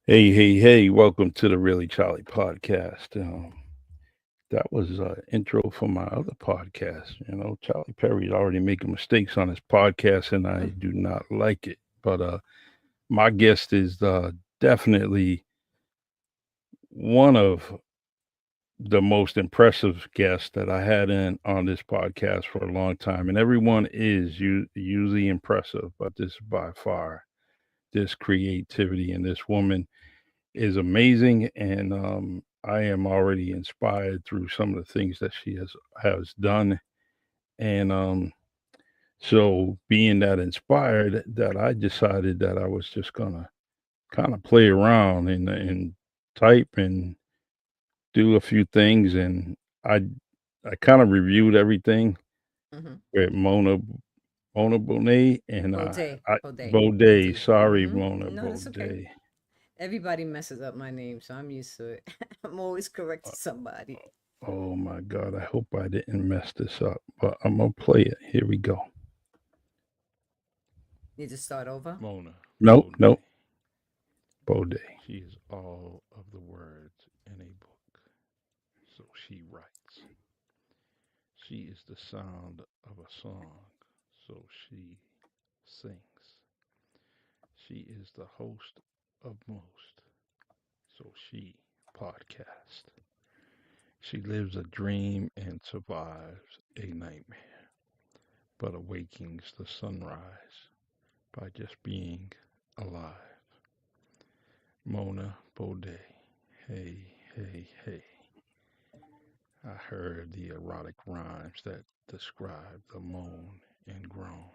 Hey, welcome to the Really Charlie podcast. That was intro for my other podcast. Charlie Perry's already making mistakes on his podcast, and I do not like it. But my guest is definitely one of the most impressive guests that I had in on this podcast for a long time. And everyone is usually impressive, but this by far, this creativity and this woman is amazing, and I am already inspired through some of the things that she has done. And so, being that inspired, that I decided that I was just gonna kind of play around and type and do a few things, and I I kind of reviewed everything Mm-hmm. with Mona Bonet and Bode. I Bode. Bode. BD. Sorry, Mm-hmm. Mona No, that's okay. Bode. Everybody messes up my name, so I'm used to it. I'm always correcting somebody. Oh my God, I hope I didn't mess this up, but I'm gonna play it. Here we go. Need to start over. Mona Nope, Bode. Nope. Bode. She is all of the words in a book. So she writes. She is the sound of a song. So she sings. She is the host of most. So she podcasts. She lives a dream and survives a nightmare, but awakens the sunrise by just being alive. Mona Bode. Hey. I heard the erotic rhymes that describe the moan and groan.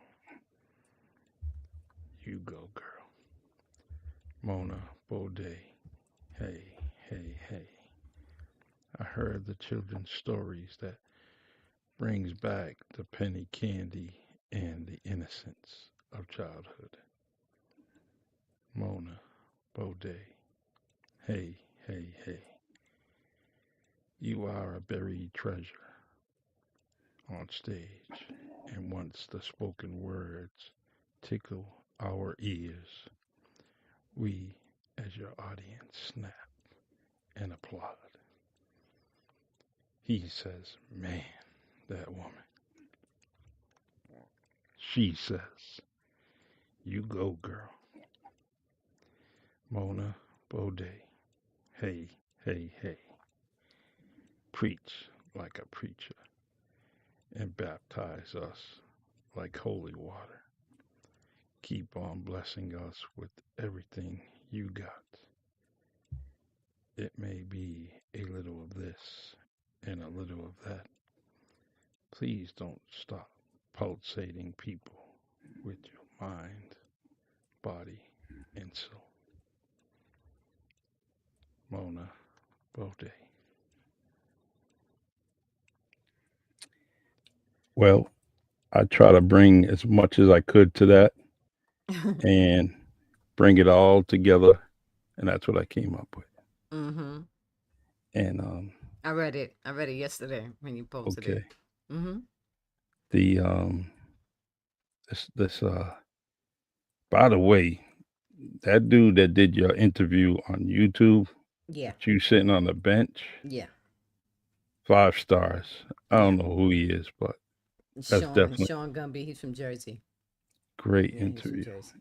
You go, girl. Mona Bode. Hey. I heard the children's stories that brings back the penny candy and the innocence of childhood. Mona Bode. Hey. You are a buried treasure on stage, and once the spoken words tickle our ears, we, as your audience, snap and applaud. He says, man, that woman. She says, you go, girl. Mona Bode. Hey. Preach like a preacher and baptize us like holy water. Keep on blessing us with everything you got. It may be a little of this and a little of that. Please don't stop pulsating people with your mind, body, and soul. Mona Bode. Well, I try to bring as much as I could to that and bring it all together, and that's what I came up with. Mm-hmm. And I read it. I read it yesterday when you posted it. okay, Mm-hmm. the this by the way, that dude that did your interview on YouTube, Yeah. with you sitting on the bench, Yeah. 5 stars. I Yeah. don't know who he is, but that's Sean definitely Sean Gumby. He's from Jersey. great Yeah, he's from interview. Jersey.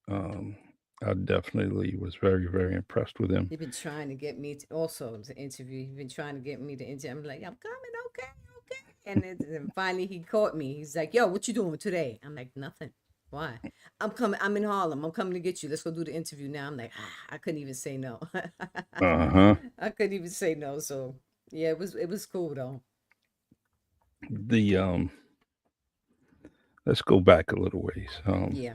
Um, I definitely was very impressed with him. He's been trying to get me to also to interview. He's been trying to get me to interview. I'm like, I'm coming, okay. And then finally he caught me. He's like, yo, what you doing today? I'm like, nothing. Why? I'm coming. I'm in Harlem. I'm coming to get you. Let's go do the interview now. I'm like, I couldn't even say no. Uh huh. I couldn't even say no. So yeah, it was cool though. The let's go back a little ways. Yeah.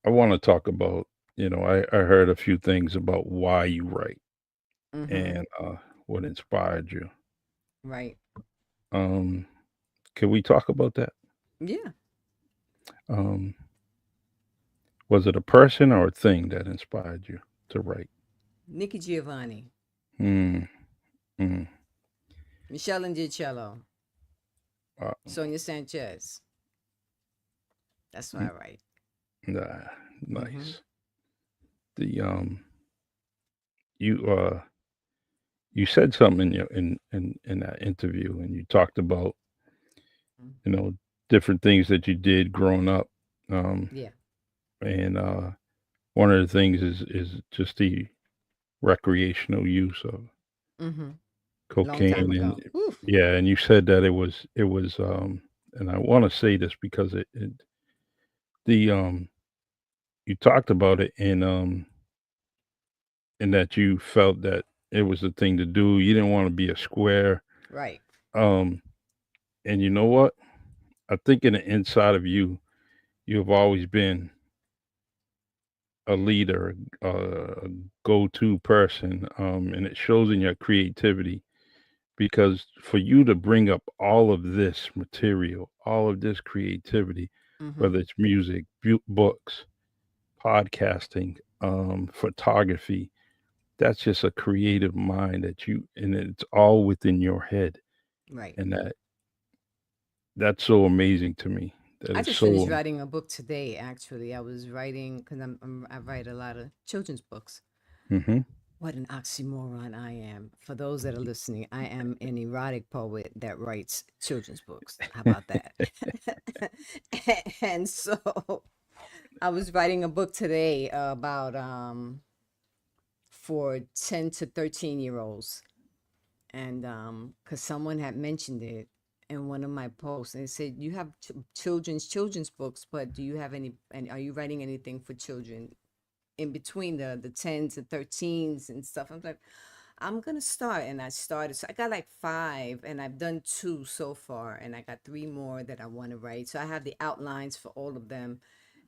I want to talk about. I heard a few things about why you write Mm-hmm. and what inspired you. Right. Um, can we talk about that? Yeah. Um, was it a person or a thing that inspired you to write? Nikki Giovanni, Mm, mm, Michelle and Dicello, uh, Sonia Sanchez. That's why mm, I write. nah, Mm-hmm. nice. the you you said something in your in that interview, and you talked about, Mm. you know, different things that you did growing up, um, Yeah. and one of the things is just the recreational use of Mm-hmm. Long time cocaine, and ago. Oof. yeah, and you said that it was, and I want to say this because it the you talked about it, and that you felt that it was the thing to do. You didn't want to be a square. Right. Um, and you know what? I think in the inside of you, you've always been a leader, a go-to person, and it shows in your creativity. Because for you to bring up all of this material, all of this creativity, Mm-hmm. whether it's music, books, podcasting, photography, that's just a creative mind that you, and it's all within your head, Right. and that's so amazing to me. That I is just finished so. writing a book today. Actually, I was writing because I write a lot of children's books. Hmm. What an oxymoron I am. For those that are listening, I am an erotic poet that writes children's books. How about that? And so I was writing a book today about for 10 to 13-year-olds. And because someone had mentioned it in one of my posts, and it said, "You have children's books, but do you have any, and are you writing anything for children in between the 10s and 13s and stuff?" I'm like, I'm gonna start, and I started. So I got like five, and I've done two so far, and I got three more that I want to write. So I have the outlines for all of them,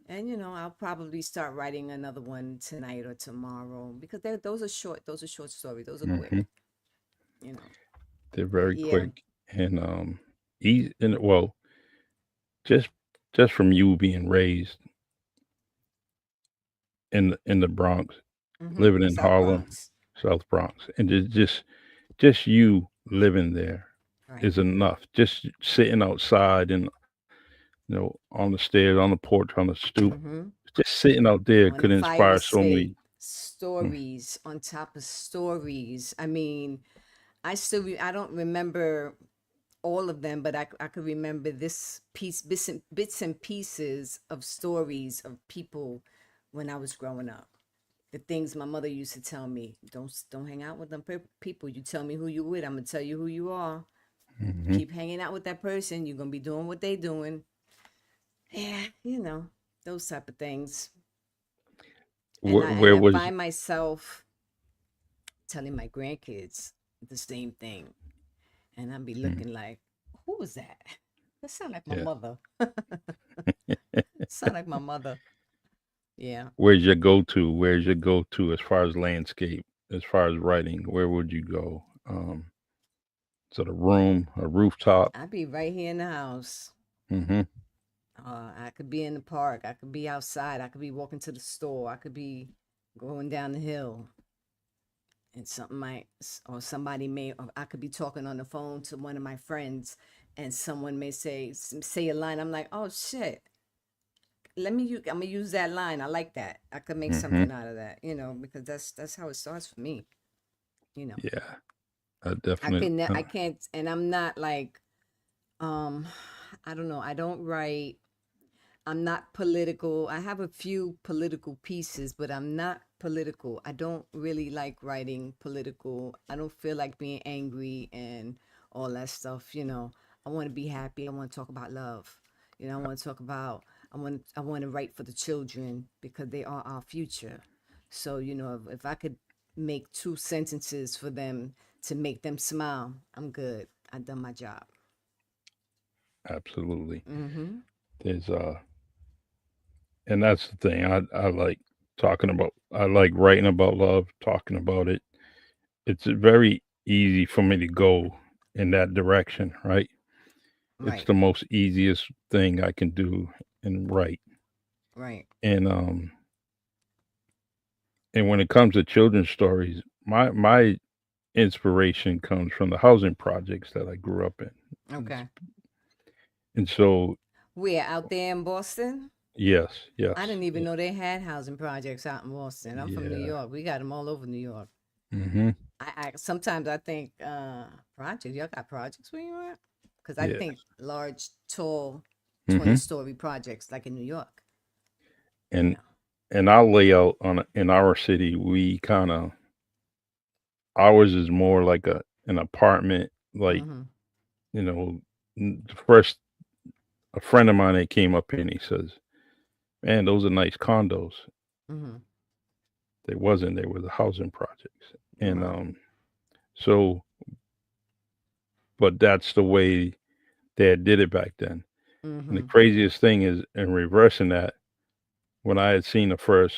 and I'll probably start writing another one tonight or tomorrow because those are short. Those are short stories. Those are Hmm. quick. You know. They're But very yeah. quick, and easy. And well, just just from you being raised in the Bronx, Mm-hmm. living in South Harlem, Bronx. South Bronx, and just you living there Right. is enough. Just sitting outside and, on the stairs, on the porch, on the stoop, Mm-hmm. just sitting out there On the could fire inspire so escape. many. Mm, Stories on top of stories. I mean, I don't remember all of them, but I could remember this piece, bits and pieces of stories of people when I was growing up. The things my mother used to tell me: don't hang out with them people. You tell me who you with, I'm gonna tell you who you are. You mhm. keep hanging out with that person, you're gonna be doing what they doing. Yeah, those type of things. And Where I was? find myself telling my grandkids the same thing, and I'd be Mm, looking like, who was that? That sound like my yeah. mother. Sound like my mother. Yeah. Where's your go-to? Where's your go-to as far as landscape, as far as writing? Where would you go? Is it a room, a rooftop? I'd be right here in the house. Hmm. I could be in the park. I could be outside. I could be walking to the store. I could be going down the hill. And something might, or somebody may, or I could be talking on the phone to one of my friends, and someone may say a line. I'm like, oh shit, I'm gonna use that line. I like that. I could make Hmm. something out of that, because that's how it starts for me. You know, Yeah, I definitely. I can't, and I'm not like, um, I don't know. I don't write. I'm not political. I have a few political pieces, but I'm not political. I don't really like writing political. I don't feel like being angry and all that stuff. I want to be happy. I want to talk about love. I want to talk about. I want to write for the children because they are our future. So if I could make two sentences for them to make them smile, I'm good. I've done my job. Absolutely. Mm-hmm. There's and that's the thing. I like talking about. I like writing about love, talking about it. It's very easy for me to go in that direction, right? It's Right. the most easiest thing I can do and write. Right. And when it comes to children's stories, my inspiration comes from the housing projects that I grew up in. It's, Okay. and so We're out there in Boston. Yes, I yes, didn't even know they had housing projects out in Boston. I'm from New yeah. York. We got them all over New York. Mm-hmm. I sometimes I think projects. Y'all got projects where you at? Because I Yeah. think large, tall, Mm-hmm. 20-story projects like in New York. You And know. our layout in our city, we kind of ours is more like an apartment, like Mm-hmm. you know, first a friend of mine that came up here and he says, "Man, those are nice condos." Mm-hmm. They wasn't. They were the housing projects, and Wow. so, but that's the way Dad did it back then. And the Mm-hmm. craziest thing is, in reversing that, when I had seen the first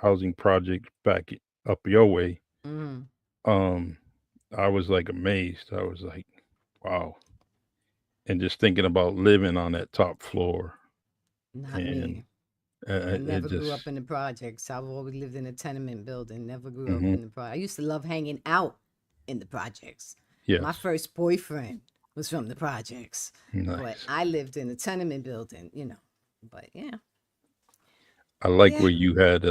housing project back up your way, Mm-hmm. um, I was like amazed. I was like, wow. And just thinking about living on that top floor, Not and me. I it never grew just, up in the projects. I've always lived in a tenement building. Never grew up hmm in the projects. I used to love hanging out in the projects. My yes, first boyfriend was from the projects, but nice. I lived in a tenement building. But yeah, I like yeah, where you had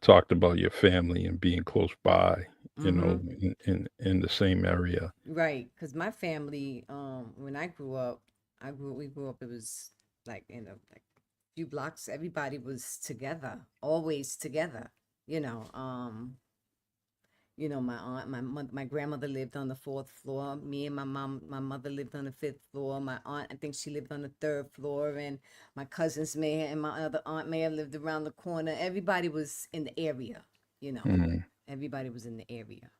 talked about your family and being close by, mm-hmm. in the same area. Right. Because my family, when I grew up, we grew up. It was like in a like few blocks. Everybody was together, always together. You know, um, my aunt, my grandmother lived on the fourth floor. Me and my mother lived on the fifth floor. My aunt, I think she lived on the third floor, and my cousins and my other aunt may have lived around the corner. Everybody was in the area, you know. Mm, Everybody was in the area,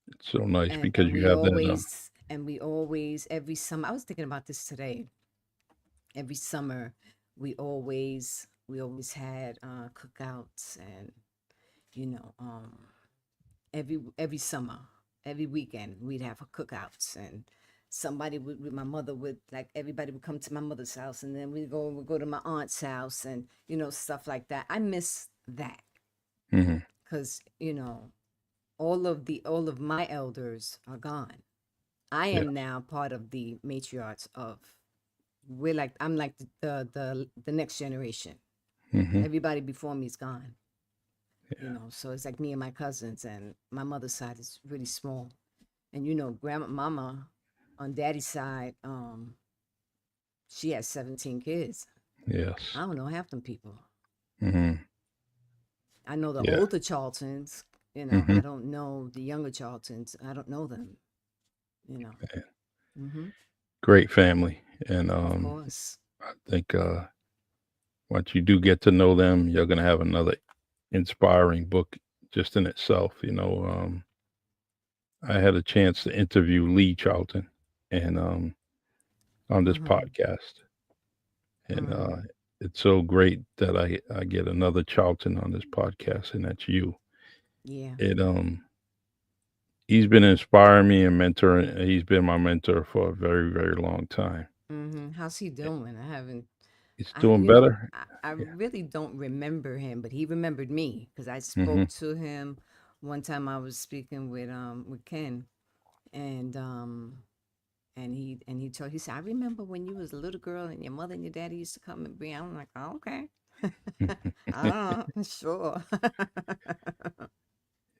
it's so nice and because you have that. we always every summer. I was thinking about this today. Every summer, we always had cookouts and you know um every summer, every weekend, we'd have a cookouts, and my mother would like everybody would come to my mother's house, and then we'd go to my aunt's house, and stuff like that. I miss that Hmm. because all of my elders are gone. I Yeah. am now part of the matriarchs of. I'm like the next generation. Hmm. Everybody before me is gone. So it's like me and my cousins, and my mother's side is really small. And grandma mama on daddy's side, she has 17 kids. I Yes. don't know half them people. Hmm. I know the Yeah. older Charltons, Hmm. I don't know the younger Charltons. I don't know them, you know. hmm Great family, and Of course. I think once you do get to know them, you're gonna have another inspiring book just in itself. I had a chance to interview Lee Charlton, and on this hmm podcast, and hmm it's so great that I get another Charlton on this podcast, and that's you. Yeah. It He's been inspiring me and mentoring. He's been my mentor for a very very long time. How's he doing? I haven't. He's I doing you know better. I Yeah. really don't remember him, but he remembered me because I Hmm. spoke to him one time. I was speaking with Ken, and he said, I remember when you was a little girl and your mother and your daddy used to come and bring. I'm like, oh, okay. Sure.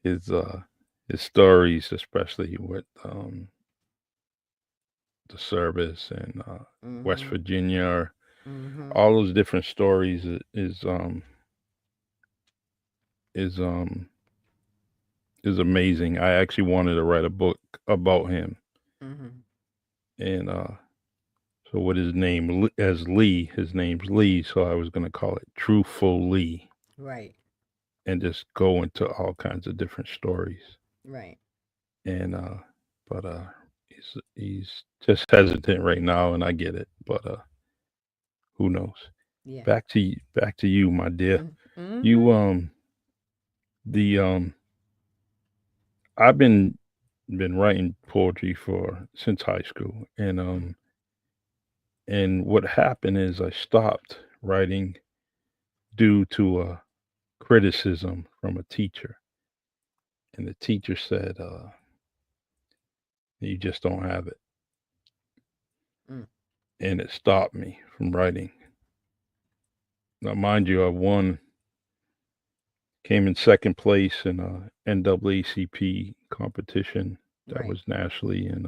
his his stories, especially with the service and West mhm. Virginia, Mhm. all those different stories is is amazing. I actually wanted to write a book about him, Mhm. and so with his name as Lee, his name's Lee, so I was going to call it Truthful Lee, Right. and just go into all kinds of different stories. Right. And but he's just hesitant right now, and I get it. But who knows? Yeah. Back to you, my dear. You Mhm. the I've been writing poetry for since high school, and what happened is I stopped writing due to a criticism from a teacher, and the teacher said, "You just don't have it." Mm. and it stopped me from writing. Now, mind you, came in second place in a NAACP competition that Right. was nationally, and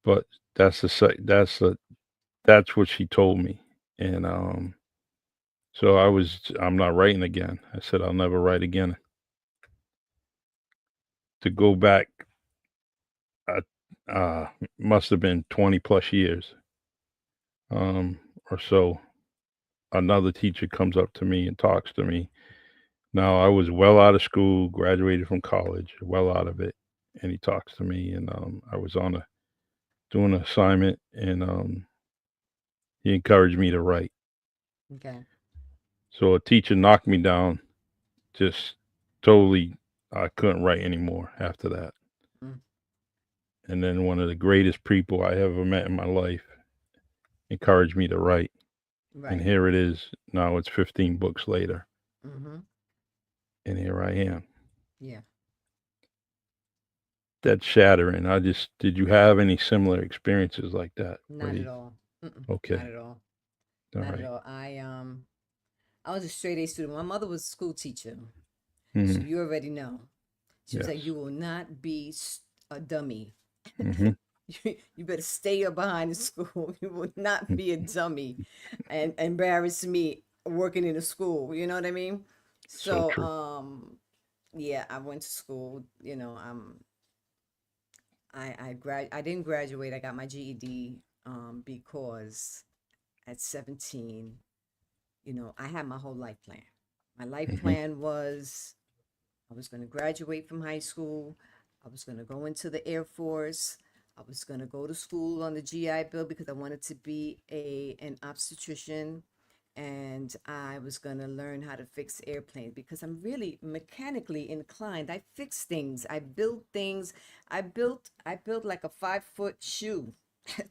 but that's that's what she told me, and so I'm not writing again. I said I'll never write again. To go back, uh, uh must have been 20 plus years, um, or so. Another teacher comes up to me and talks to me. Now I was well out of school, graduated from college, well out of it, and he talks to me, and I was on a doing an assignment, and he encouraged me to write. Okay. So a teacher knocked me down, just totally. I couldn't write anymore after that. Mm. And then one of the greatest people I ever met in my life encouraged me to write. And Right. here it is. Now it's 15 books later, Mm-hmm. and here I am. Yeah. That's shattering. Did you have any similar experiences like that? Not at all. Mm-mm. Not Okay, at all. all Not at right. all. I was a straight A student. My mother was a school teacher, so Mm-hmm. you already know. She was like, Yes. "You will not be a dummy. Mm-hmm. You better stay up behind the school. You will not be a dummy, and embarrass me working in a school. You know what I mean?" So So, true. yeah, I went to school. I didn't graduate. I got my GED because at 17, I had my whole life plan. My life Mm-hmm. plan was I was going to graduate from high school. I was going to go into the Air Force. I was going to go to school on the GI Bill because I wanted to be an obstetrician, and I was going to learn how to fix airplanes because I'm really mechanically inclined. I fix things. I build things. I built like a 5 foot shoe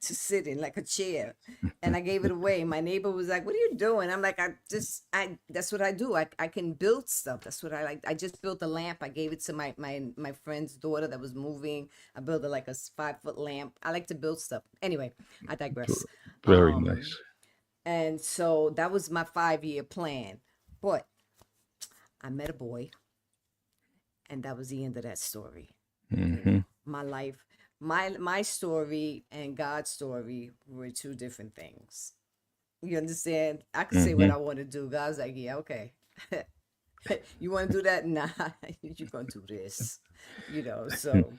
to sit in, like a chair, and I gave it away. My neighbor was like, "What are you doing?" I'm like, I that's what I do. I can build stuff. That's what I like. I just built a lamp. I gave it to my friend's daughter that was moving. I built like a 5 foot lamp. I like to build stuff. Anyway, I digress. Very Um, nice. and so that was my 5 year plan. But I met a boy, and that was the end of that story. Mm-hmm. My life, my story and God's story were two different things. You understand? I could say what Mm-hmm. I want to do. God's like, yeah, okay. You want to do that? Nah, you're gonna do this. So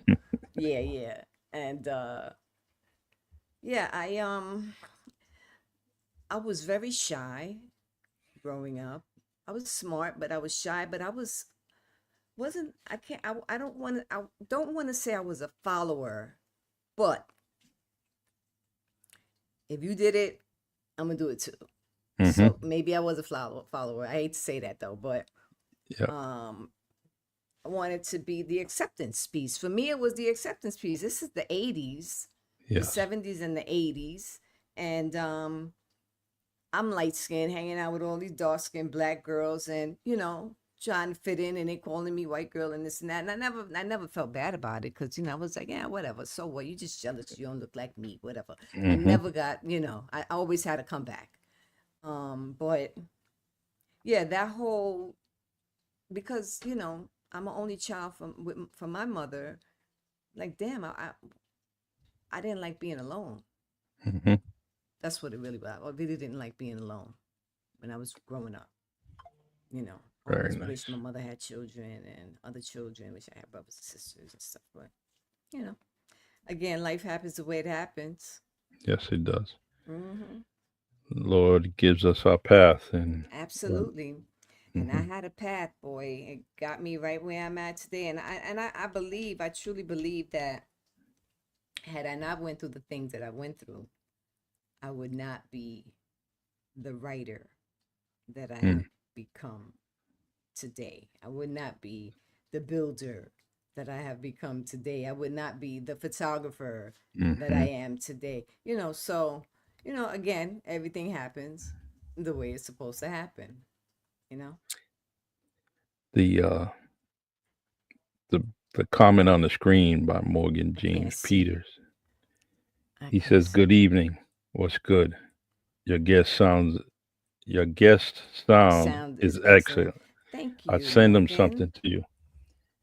yeah, yeah. And yeah, I was very shy growing up. I was smart, but I was shy, but I wasn't I can't I don't want to say I was a follower, but if you did it, I'm gonna do it too. Mm-hmm. So maybe I was a follower. I hate to say that though, but Yeah. um I wanted to be the acceptance piece. For me, it was the acceptance piece. This is the 80s, the Yes. 70s and the 80s. And I'm light skinned, hanging out with all these dark skinned black girls and, trying to fit in, and they calling me white girl and this and that. And I never felt bad about it because, I was like, yeah, whatever. So what? You just jealous. You don't look like me, whatever. I Mm-hmm. never got, I always had a comeback. But yeah, that whole, because, I'm an only child from my mother. Like, damn, I didn't like being alone. Mm-hmm. That's what it really was. I really didn't like being alone when I was growing up. I Very always wished nice. my mother had children and other children, wish I had brothers and sisters and stuff. But, you know, again, life happens the way it happens. Yes, it does. Hmm. Lord gives us our path, and Absolutely. And I mm-hmm. had a path, boy. It got me right where I'm at today. And I truly believe that had I not went through the things that I went through, I would not be the writer that I have become today. I would not be the builder that I have become today. I would not be the photographer that I Mm-hmm. am today. So, again, everything happens the way it's supposed to happen, you know? The the the comment on the screen by Morgan I can't James see. Peters. I He can't says, say. "Good evening. What's good? Your guest sounds. Your guest sound Sound is is excellent. excellent. Thank I you, send him Morgan. something to you.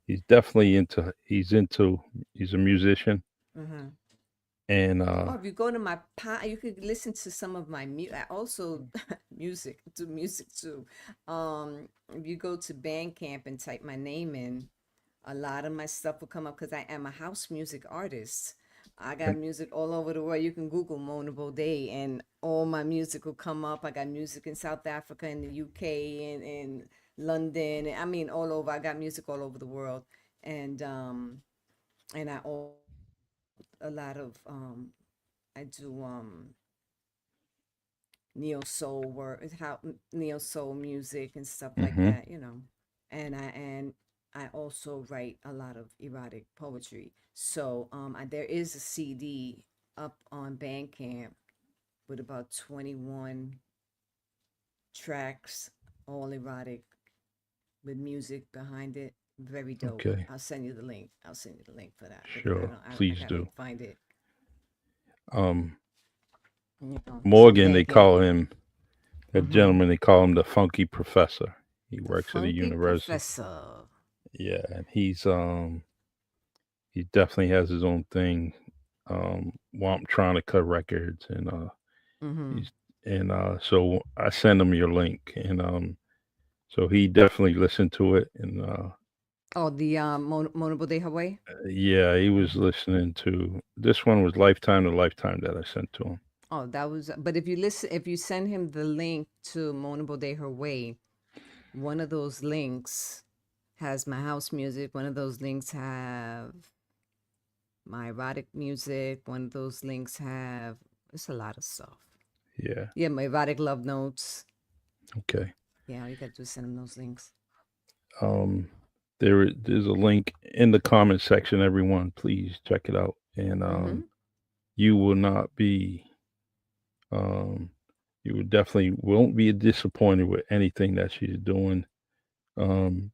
He's definitely into. He's into. He's a musician, Uh-huh. and Oh, if you go to my you could listen to some of my I also music, do music too. If you go to Bandcamp and type my name in, a lot of my stuff will come up because I am a house music artist. I got music all over the world. You can Google Mona Bode and all my music will come up. I got music in South Africa, in the UK, and in London. I mean, all over. I got music all over the world, and I also a lot of I do neo soul work, how neo soul music and stuff like mm-hmm. that, and I also write a lot of erotic poetry. So there is a CD up on Bandcamp with about 21 tracks, all erotic, with music behind it. Very dope. Okay, I'll send you the link. I'll send you the link for that because sure. I Please gotta do. find it. Um, So Morgan, they Bandcamp. call him. That Mm-hmm. gentleman, they call him the Funky Professor. He The works at a Funky university. Professor. Yeah, and he definitely has his own thing. Wamptronica Records, and Mm-hmm. he's and so I send him your link, and so he definitely listened to it, and Oh, the Bodé Her Way. yeah, he was Mm-hmm. listening to this one was Lifetime to Lifetime that I sent to him. Oh, that was. But if you listen, if you send him the link to Mona Bodé Her Way, one of those links has my house music. One of those links have my erotic music. One of those links have. It's a lot of stuff. Yeah, Yeah, my erotic love notes. okay. Yeah, all you got to do is send him those links. Um, there's a link in the comment section. Everyone, please check it out, and Mm-hmm. you will not be um, you would definitely won't be disappointed with anything that she's doing. Um,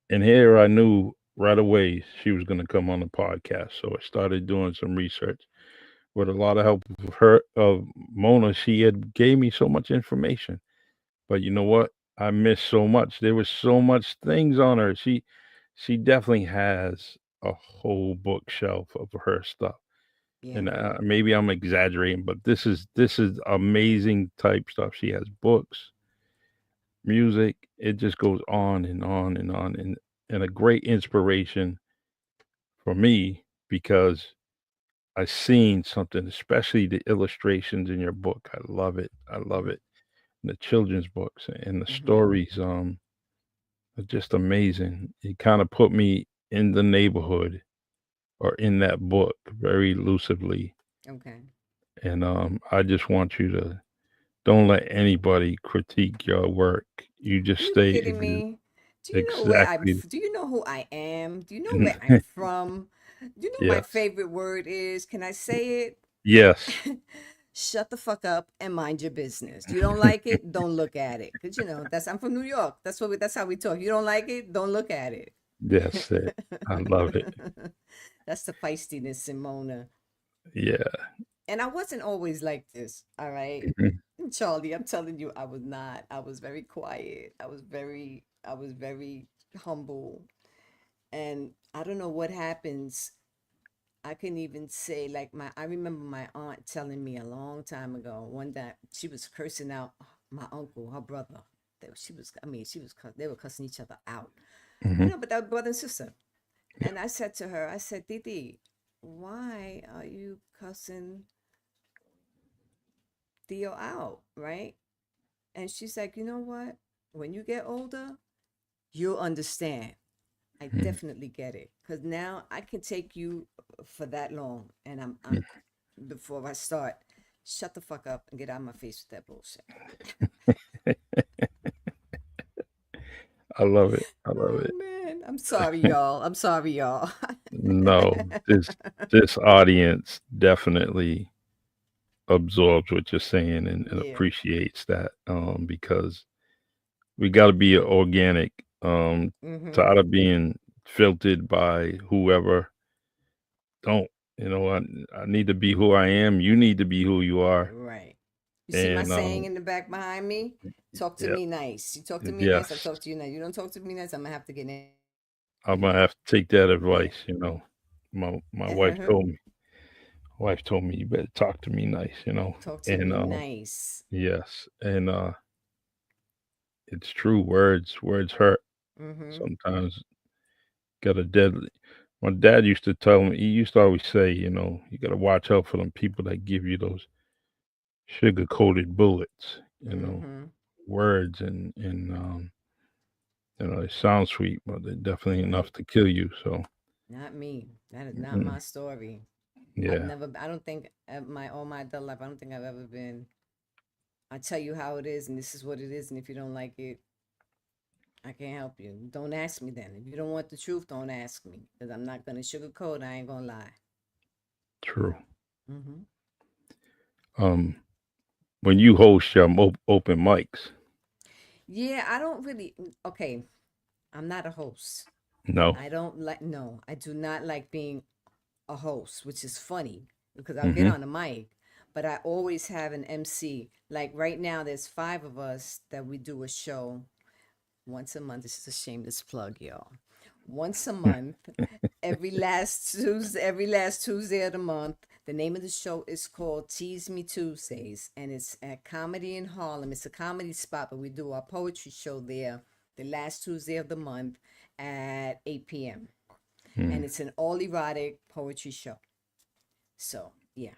and here I knew right away she was going to come on the podcast, so I started doing some research with a lot of help of her of Mona. She had gave me so much information, but you know what? I missed so much. There was so much things on her. She definitely has a whole bookshelf of her stuff. Yeah. And maybe I'm exaggerating, but this is amazing type stuff. She has books, music. It just goes on and on and on, and a great inspiration for me because I seen something, especially the illustrations in your book. I love it. I love Mm-hmm. it. And the children's books and the Mm-hmm. stories are just amazing. It kind of put me in the neighborhood or in that book very elusively. Okay. And I just want you to don't let anybody critique your work. You just You stay kidding me? Do you know where I'm? exactly. Do you know who I am? Do you know where I'm from? Do you know my Yes. favorite word is? Can I say it? Yes. Shut the fuck up and mind your business. You don't like it, don't look at it. Cause that's I'm from New York. That's how we talk. You don't like it, don't look at it. That's it. I love it. That's the feistiness in Mona. Yeah. And I wasn't always like this, all right? Mhm. Charlie, I'm telling you, I was not. I was very quiet. I was very humble. And I don't know what happens. I can even say like I remember my aunt telling me a long time ago, one that she was cursing out my uncle, her brother. They were cussing each other out. Mhm. But that brother and sister. And I said to her, I said, Didi, why are you cussing Theo out, right? And she's like, you know what? When you get older, you'll understand. I Mhm. definitely get it. Cause now I can take you for that long. And I'm before I start, shut the fuck up and get out of my face with that bullshit. I love it. I love Oh it. man. I'm sorry, y'all. I'm sorry, y'all. No, this audience definitely absorbs what you're saying and Yeah. appreciates that because we got to be organic. Mm-hmm. Tired of being filtered by whoever. Don't. You know, I need to be who I am. You need to be who you are. Right. You see my And saying in the back behind me? Talk to yeah, me nice. You talk to me nice, I yes, talk to you nice. You don't talk to me nice, I'm gonna have to get I'm angry. gonna have to take that Yeah. advice. You know, my wife Uh-huh. told me. Wife told me you better talk to me nice. You know, Talk to and me nice. yes, and it's true. Words hurt Mm-hmm. sometimes. Got a deadly. My dad used to tell me. He used to always say, you know, you got to watch out for them people that give you those sugar coated bullets. You know, Mm-hmm. words and you know, they sound sweet, but they're definitely enough Right. to kill you. So Not me. That is not mm, my story. yeah, I don't think all my adult life, I don't think I've ever been, I tell you how it is and this is what it is. And if you don't like it, I can't help you. Don't ask me then. If you don't want the truth, don't ask me. Because I'm not going to sugarcoat. I ain't going to lie. true. Mm-hmm. Um, when you host open mics, Yeah, I don't really, okay, I'm not a host. no. I don't like, no, I do not like being a host, which is funny because I'll get Mm-hmm. on the mic, but I always have an MC. Like right now, there's five of us that we do a show once a month. This is a shameless plug, y'all. Once a month, every last Tuesday of the month. The name of the show is called Tease Me Tuesdays, and it's at Comedy in Harlem. It's a comedy spot, but we do our poetry show there the last Tuesday of the month at 8 p.m. And Mm, it's an all erotic poetry show. So yeah,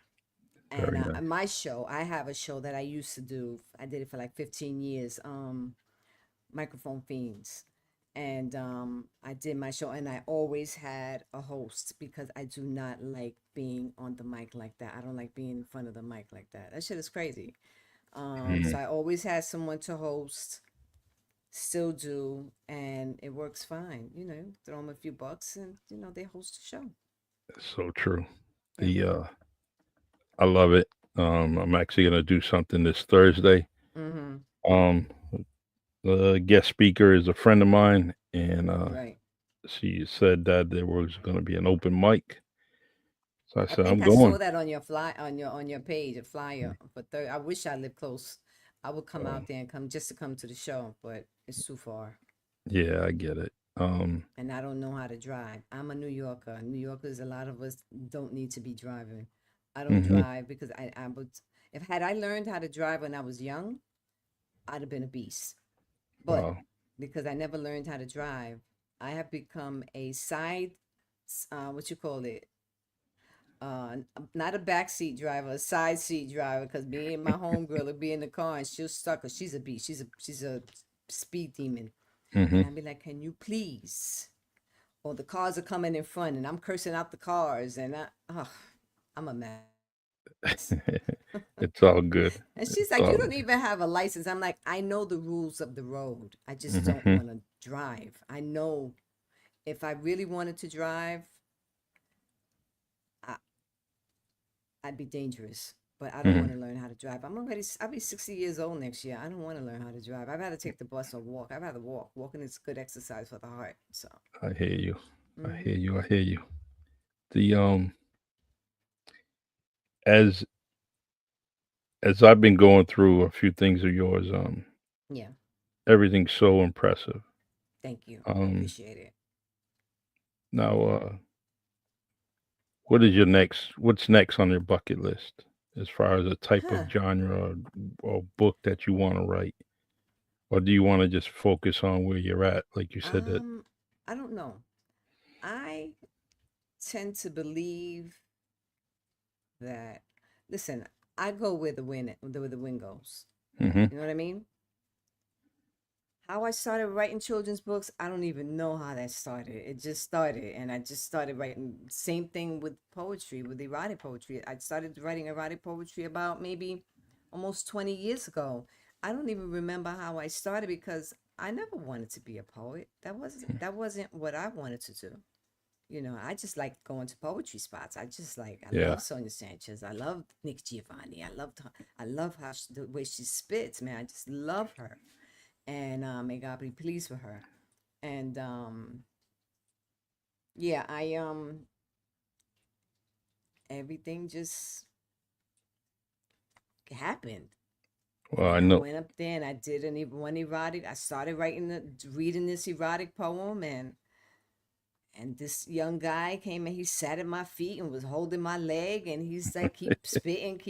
and very nice. my show, I have a show that I used to do. I did it for like 15 years. Microphone Fiends. And I did my show, and I always had a host because I do not like being on the mic like that. I don't like being in front of the mic like that. That shit is crazy. So Mm, I always had someone to host, still do, and it works fine. You know, throw them a few bucks, and they host the show. so true. Yeah. The I love it. I'm actually gonna do something this Thursday. Mm-hmm. Um, the guest speaker is a friend of mine, and Right. she said that there was gonna be an open mic. So I I said, I'm think I saw going. that on your on your page, a flyer for third. I wish I lived close. I would come Oh, out there and come just to come to the show, but it's too far, yeah, I get it. and I don't know how to drive. I'm a New Yorker. New Yorkers, a lot of us don't need to be driving. I don't hmm drive because I would. If had I learned how to drive when I was young, I'd have been a beast. But Wow. because I never learned how to drive, I have become a what you call it, not a backseat driver, a side seat driver. Because me and my homegirl would be in the car and she'll stuck. Cause she's a beast. She's a speed demon. And hmm I'd be like, "Can you please?" Or the cars are coming in front, and I'm cursing out the cars, and I'm a mess. It's all good. And she's It's like, "You all don't even have a license." I'm like, "I know the rules of the road. I just don't hmm want to drive. I know if I really wanted to drive, I, I'd be dangerous, but I don't want hmm to learn how to drive. I'll be 60 years old next year. I don't want to learn how to drive. I'd rather take the bus or walk. I'd rather walk. Walking is good exercise for the heart. So, I hear you. I mm-hmm. hear you. I hear you. The as as I've been going through a few things of yours, Yeah, everything's so impressive. thank you. I Um, appreciate it. now, what's next on your bucket list as far as a type of Huh. genre or book that you want to write? Or do you want to just focus on where you're at? Like you said that. Um, I don't know. I tend to believe that, listen, I go where the wind goes. Hmm. You know what I mean? How I started writing children's books, I don't even know how that started. It just started, and I just started writing. Same thing with poetry, with erotic poetry. I started writing erotic poetry about maybe almost 20 years ago. I don't even remember how I started because I never wanted to be a poet. That wasn't what I wanted to do. I just like going to poetry spots. I Yeah. love Sonia Sanchez. I love Nick Giovanni. I love the way she spits, man. I just love her, and may God be pleased with her. And yeah, everything just happened. And Well, I then I know. went up there and I did one erotic. I started reading this erotic poem, and this young guy came and he sat at my feet and was holding my leg, and he's like, keep spitting.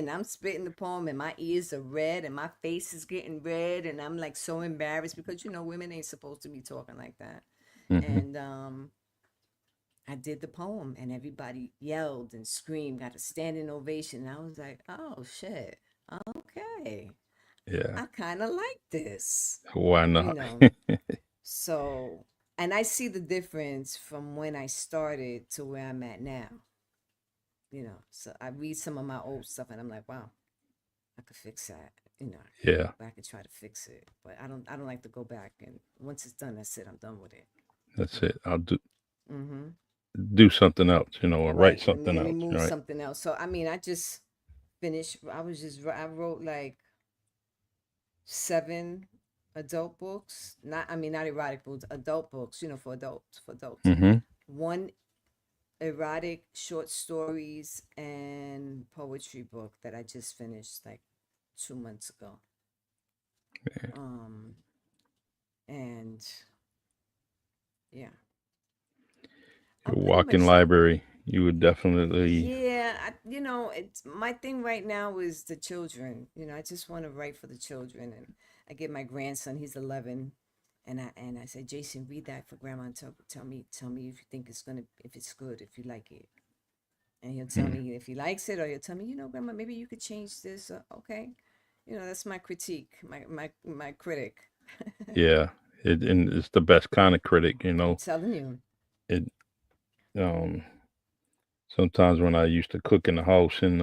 I'm spitting the poem and my ears are red and my face is getting red, and I'm like so embarrassed because women ain't supposed to be talking like that. Hmm. And I did the poem and everybody yelled and screamed, got a standing ovation. And I was like, oh shit. Okay. Yeah. I kind of like this, Why you not? know. So, and I see the difference from when I started to where I'm at now, So I read some of my old stuff and I'm like, wow, I could fix that, Yeah. go back and try to fix it. But I don't like to go back, and once it's done, that's it. I'm done with it. That's it. I'll Mm-hmm. do something else, or write Right. Let me something let me else. move Right. something else. So I mean, I just finished. I wrote like 7 adult books. Not erotic books, adult books. For adults. Hmm. One erotic short stories and poetry book that I just finished like 2 months ago. Um, and yeah, I'm Your pretty walk-in much library. You would definitely. yeah. It's my thing right now is the children. I just want to write for the children, and I get my grandson. He's 11, and I said, Jason, read that for grandma and tell me if you think if it's good, if you like it. And he'll tell Mm, me if he likes it, or he'll tell me, grandma, maybe you could change this. Okay, that's my critique, my critic. yeah. And it's the best kind of critic. I'm telling you. It. Um. Sometimes when I used to cook in the house, and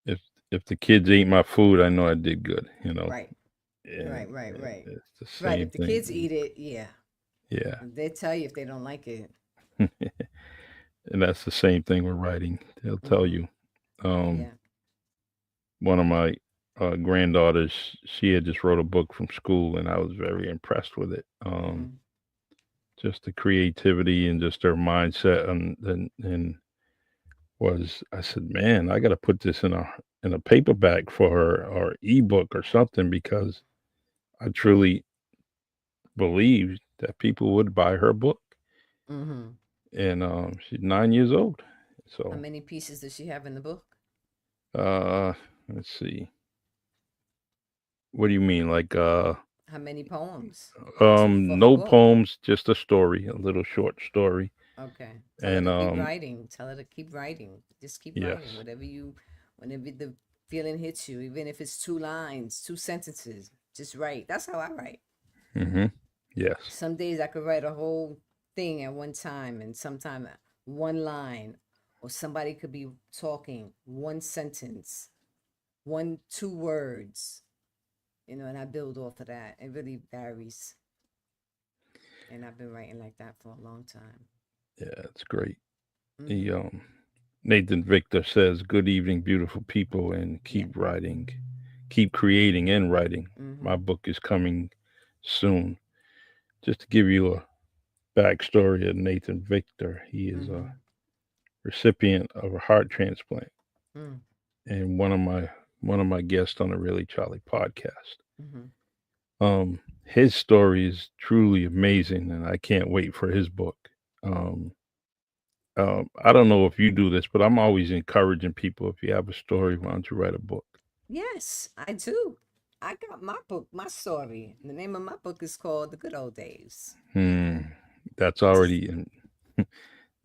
if if the kids ate my food, I know I did good. Right, And right. it's the Right. same If the kids thing. eat it, yeah, Yeah. they tell you if they don't like it. And that's the same thing with writing. They'll tell Mm-hmm. you. Um, Yeah. One of my granddaughters, she had just wrote a book from school, and I was very impressed with it. Mm-hmm. Just the creativity and just their mindset, and was I said, man, I got to put this in a paperback for her or ebook or something because I truly believed that people would buy her book. Mm-hmm. And she's 9 years old. How So many pieces does she have in the book? uh, let's see. What do you mean? Like How many poems? For her no book. poems, just a story, a little short story. Okay. Tell her And to keep writing. Tell her to keep writing. Just keep writing. yes. Whenever the feeling hits you, even if it's 2 lines, 2 sentences, just write. That's how I write. Mhm. Yes. Some days I could write a whole thing at one time, and sometime one line, or somebody could be talking 1 sentence, 2 words, and I build off of that. It really varies. And I've been writing like that for a long time. Yeah, it's great. Mm-hmm. The Nathan Victor says, "Good evening, beautiful people, and Yeah. keep writing, keep creating and writing. Mm-hmm. My book is coming soon." Just to give you a backstory of Nathan Victor, he is a Mm-hmm. recipient of a heart transplant, Mm. and one of my guests on the Really Charlie podcast. Mm-hmm. His story is truly amazing, and I can't wait for his book. Um, I don't know if you do this, but I'm always encouraging people. If you have a story, why don't you write a book? Yes, I do. I got my book, my story. The name of my book is called The Good Old Days. Hmm, that's Just already in.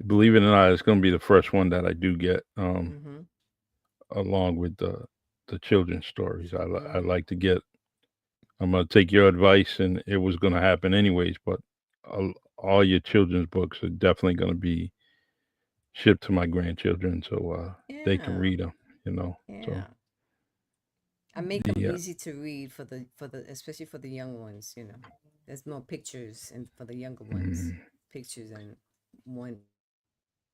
Believe it or not, it's going to be the first one that I do get, mm-hmm. along with the children's stories. I Mm-hmm. like to get. I'm going to take your advice, and it was going to happen anyways. But all your children's books are definitely going to be shipped to my grandchildren so they can Yeah. read them. So Yeah. I make them the easy to read for the especially for the young ones, There's more pictures and for the younger ones, mm, pictures and one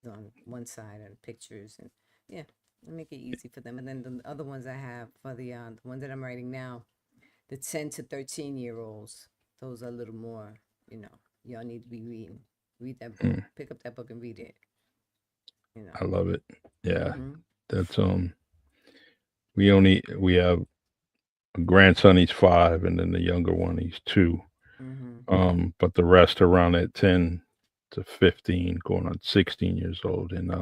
on one side and pictures, and yeah, I make it easy for them. And then the other ones I have for the ones that I'm writing now, the 10 to 13-year-olds, those are a little more, y'all need to be reading. Read that book. mm, Pick up that book and read it. You I know. love it. Yeah, Mm-hmm. that's we have a grandson. He's 5, and then the younger one, he's 2. Mm-hmm. But the rest around at 10 to 15, going on 16 years old, and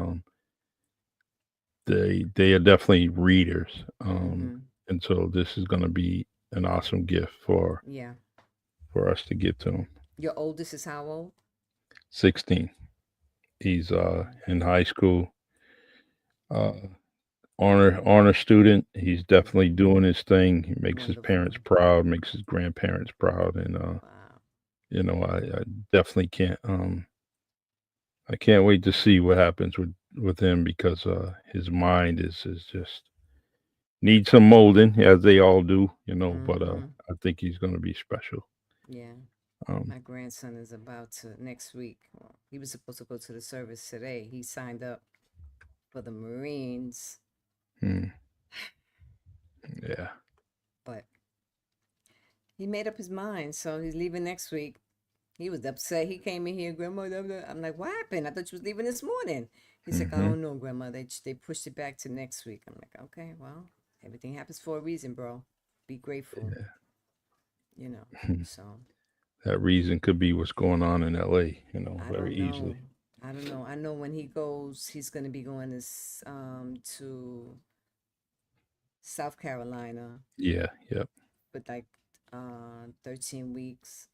they are definitely readers. Mm-hmm. And so this is going to be an awesome gift Yeah. for us to get to him. Your oldest is how old? 16. He's Okay. in high school. Uh, honor student. He's definitely doing his thing. He makes his parents Wonderful. proud, makes his grandparents proud, and Wow. I definitely I can't wait to see what happens with him because his mind is just needs some molding as they all do, but Mm-hmm. I think he's going to be special. Yeah. Um, My grandson is about to next week. Well, he was supposed to go to the service today. He signed up for the Marines, hmm, yeah, but he made up his mind, so he's leaving next week. He was upset. He came in here, Grandma. Blah, blah." I'm like, what happened? I thought you was leaving this morning. He's like, I hmm, don't know, Grandma. They pushed it back to next week. I'm like, okay, well, everything happens for a reason, bro. Be grateful, you know. yeah. So That reason could be what's going on in LA, I very don't know. easily. I don't know. I know when he goes, he's gonna be going to South Carolina Yeah, yep, for like 13 weeks.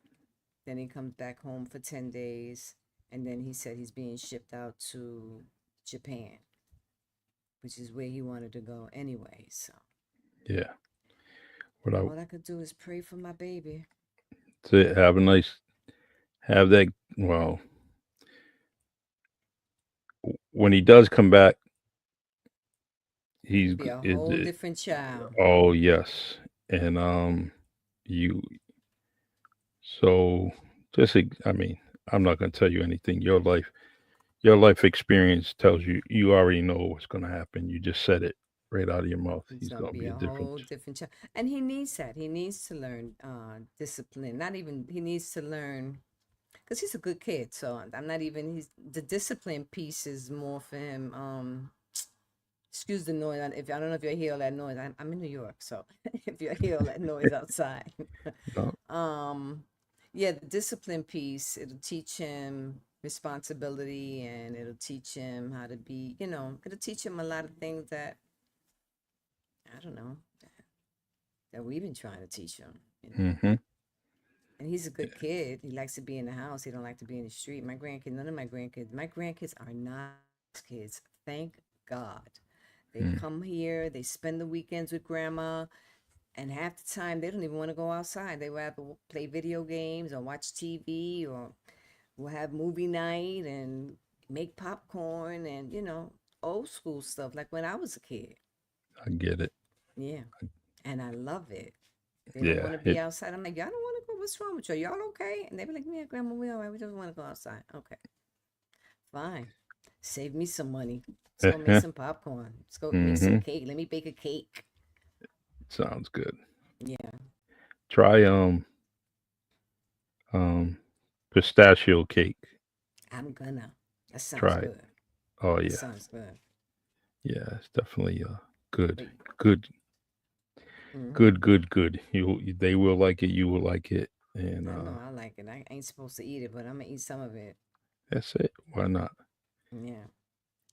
Then he comes back home for 10 days. And then he said he's being shipped out to Japan, which is where he wanted to go anyway. So yeah. What I all I could do is pray for my baby. to have a nice have that. Well, when he does come back, It'll he's be a it, whole it, different child. oh yes, and you so I mean, I'm not gonna tell you anything. Your life experience tells you you already know what's gonna happen. You just said it right out of your mouth. He's He's gonna gonna be be a a different. whole different child, and he needs that. He needs to learn discipline. Not even he needs to learn because he's a good kid. So I'm not even. He's the discipline piece is more for him. Excuse the noise. If I don't know if you hear all that noise, I'm in New York, so if you hear all that noise outside, No, um, yeah, the discipline piece it'll teach him responsibility and it'll teach him how to be. It'll teach him a lot of things that I don't know that we've been trying to teach him. mm-hmm. And he's a good kid. He likes to be in the house. He don't like to be in the street. None of my grandkids. My grandkids are not kids. Thank God. They Mm, come here. They spend the weekends with grandma, and half the time they don't even want to go outside. They rather play video games or watch TV, or we'll have movie night and make popcorn and old school stuff like when I was a kid. I get it. Yeah, and I love it. They don't Yeah, want to be it. outside. I'm like, y'all don't want to go. What's wrong with you? Y'all okay? And they be like, yeah, Grandma, we all right. We just want to go outside. Okay, fine. Save me some money. Let's go make some popcorn. Let's go make some Mm-hmm. cake. Let me bake a cake. Sounds good. Yeah, Try um pistachio cake. I'm gonna. That sounds Try it. good. Oh That yeah, sounds good. yeah. It's definitely good, But good, mm-hmm. good. They will like it. You will like it, and I know I like it. I ain't supposed to eat it, but I'm gonna eat some of it. that's it. Why not? Yeah,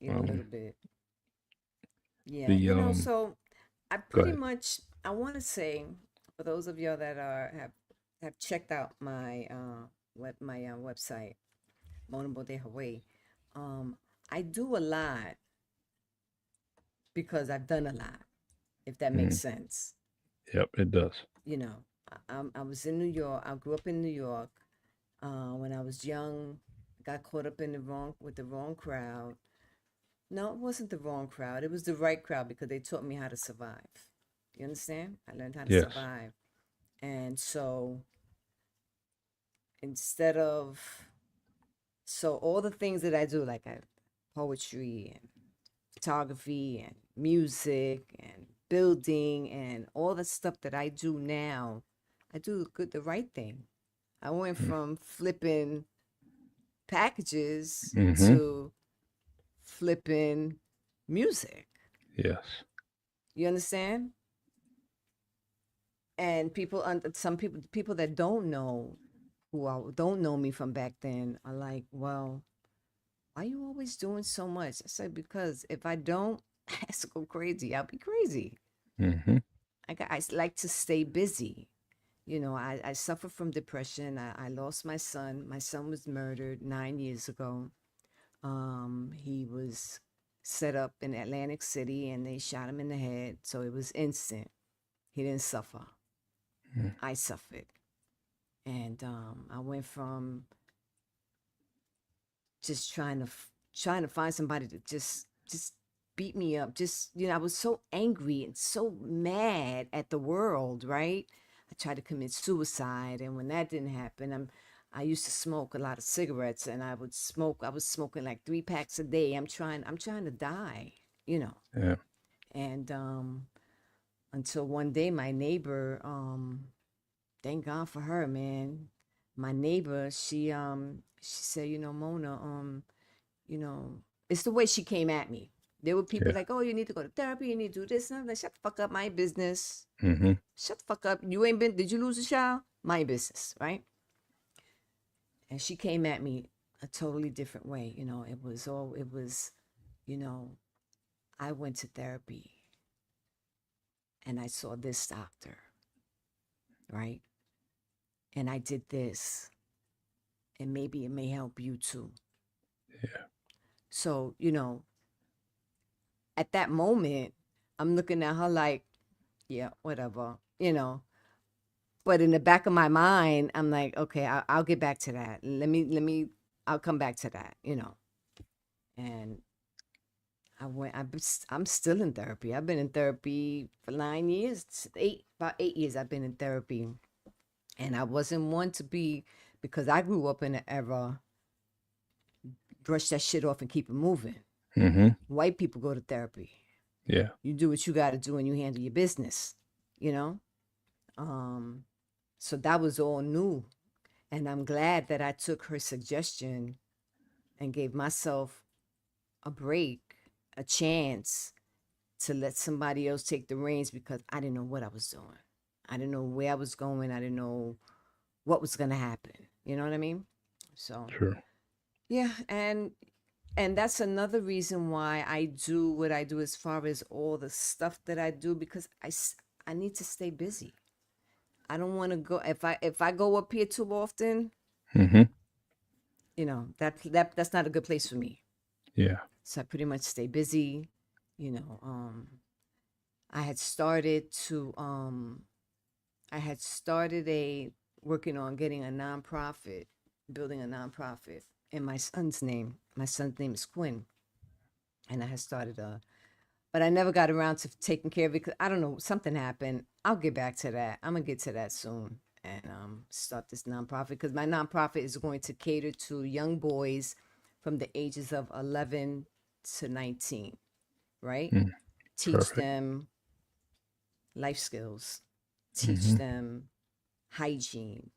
eat a little Um, bit. Yeah, the so I go pretty ahead. much I want to say for those of y'all that have checked out my website, Bodé Her Way, um, I do a lot because I've done a lot, if that makes Mm, sense. yep, it does. You know, I was in New York. I grew up in New York. When I was young, got caught up in the wrong crowd. No, it wasn't the wrong crowd. It was the right crowd because they taught me how to survive. You understand? I learned how to Yes. survive. And so instead of all the things that I do, like poetry and photography and music and building and all the stuff that I do now, I do the right thing. I went from flipping packages Mm-hmm. to flipping music. Yes. You understand? And some people that don't know, don't know me from back then, are like, well, why are you always doing so much? I said, because if I don't, I have to go crazy. I'll be crazy. Mm-hmm. I like to stay busy. I suffer from depression. I lost my son. My son was murdered 9 years ago. He was set up in Atlantic City and they shot him in the head. So it was instant. He didn't suffer. I suffered. And I went from just trying to find somebody to just beat me up. I was so angry and so mad at the world, right? I tried to commit suicide, and when that didn't happen, I used to smoke a lot of cigarettes, and I was smoking like 3 packs a day. I'm trying to die, you know. Yeah. And until one day my neighbor, thank God for her, man. My neighbor, she said, Mona, you know, it's the way she came at me. There were people Yeah. like, oh, you need to go to therapy, you need to do this. And I'm like, shut the fuck up, my business. Mm-hmm. Shut the fuck up. Did you lose a child? My business, right? And she came at me a totally different way. You know, I went to therapy and I saw this doctor, right? And I did this, and maybe it may help you too. Yeah. So, at that moment, I'm looking at her like, yeah, whatever, But in the back of my mind, I'm like, okay, I'll get back to that. I'll come back to that, And I'm still in therapy. I've been in therapy for 9 years, about 8 years I've been in therapy. And I wasn't one to be, because I grew up in an era, brush that shit off and keep it moving. Mm-hmm. White people go to therapy. Yeah. You do what you got to do and you handle your business, you know? So that was all new. And I'm glad that I took her suggestion and gave myself a break, a chance to let somebody else take the reins, because I didn't know what I was doing. I didn't know where I was going. I didn't know what was going to happen. You know what I mean? So, Sure. yeah. And that's another reason why I do what I do as far as all the stuff that I do, because I need to stay busy. I don't want to go, if I go up here too often, Mm-hmm. That's not a good place for me. Yeah. So I pretty much stay busy. You know, I had started to working on getting a nonprofit, building a nonprofit in my son's name. My son's name is Quinn, and I had started but I never got around to taking care of it because I don't know, something happened. I'll get back to that. I'm gonna get to that soon and start this nonprofit, because my nonprofit is going to cater to young boys from the ages of 11 to 19, right? Mm. Teach Perfect. them life skills, teach Mm-hmm. them hygiene,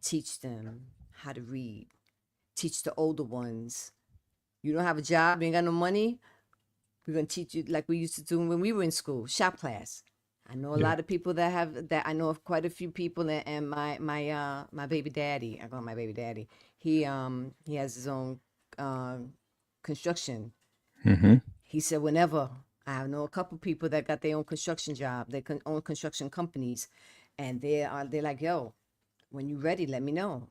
teach them how to read, teach the older ones. You don't have a job, you ain't got no money, we're gonna teach you like we used to do when we were in school, shop class. I know a Yeah. lot of people that have that. I know of quite a few people and my baby daddy. I call him my baby daddy. He has his own construction. Mm-hmm. He said whenever, I know a couple people that got their own construction job, own construction companies, and they're like, yo, when you're ready, let me know.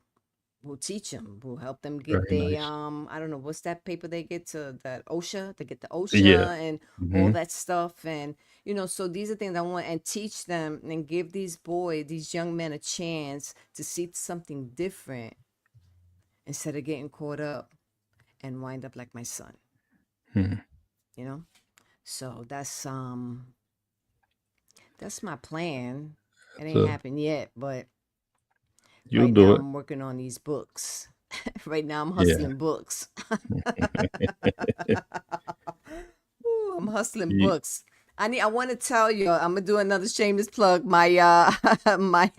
We'll teach them. We'll help them get Very their nice. I don't know what's that paper they get, to that OSHA. They get the Yeah. OSHA and all Mm-hmm. that stuff, and so these are things I want, and teach them and give these young men a chance to see something different instead of getting caught up and wind up like my son. Mm-hmm. You know, so that's my plan. It ain't So happened yet, but you'll right do now it. I'm working on these books. Right now I'm Yeah. hustling books. Ooh, I'm hustling Ye- books. I want to tell you, I'm gonna do another shameless plug. My my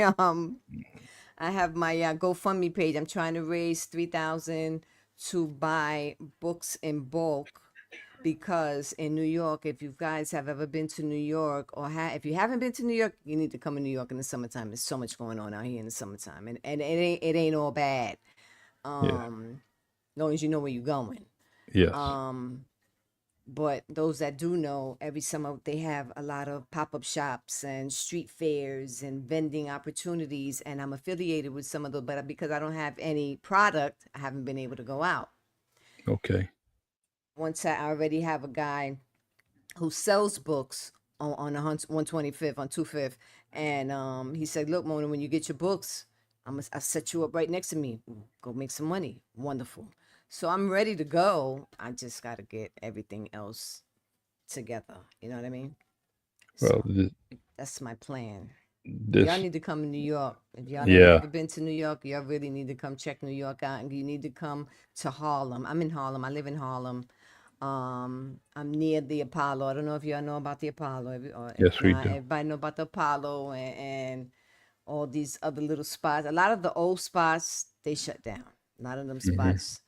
I have my GoFundMe page. I'm trying to raise 3,000 to buy books in bulk because in New York, if you guys have ever been to New York, or if you haven't been to New York, you need to come to New York in the summertime. There's so much going on out here in the summertime, and it ain't all bad. Yeah. As long as you know where you're going. Yes. But those that do know, every summer they have a lot of pop-up shops and street fairs and vending opportunities, and I'm affiliated with some of those, but because I don't have any product, I haven't been able to go out. Okay. Once I already have a guy who sells books on 125th, on 25th, and he said, "Look, Mona, when you get your books, I'll set you up right next to me. Go make some money." Wonderful. So I'm ready to go. I just got to get everything else together. You know what I mean? Well, So that's my plan. Y'all this, need to come to New York. If y'all ain't yeah, never been to New York, y'all really need to come check New York out. And you need to come to Harlem. I'm in Harlem. I live in Harlem. I'm near the Apollo. I don't know if y'all know about the Apollo. If yes, we not, do. everybody know about the Apollo and all these other little spots. A lot of the old spots, they shut down. A lot of them Hmm. spots,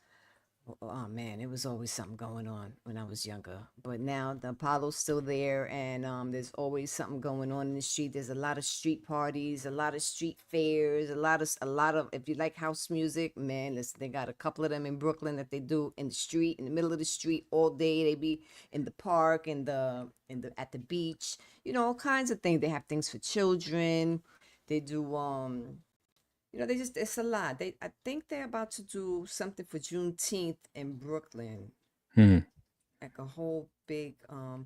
oh man, it was always something going on when I was younger. But now the Apollo's still there, and there's always something going on in the street. There's a lot of street parties, a lot of street fairs, a lot of. If you like house music, man, listen, they got a couple of them in Brooklyn that they do in the street, in the middle of the street all day. They be in the park, in the at the beach, all kinds of things. They have things for children. They do they just it's a lot. I think they're about to do something for Juneteenth in Brooklyn, Hmm. like a whole big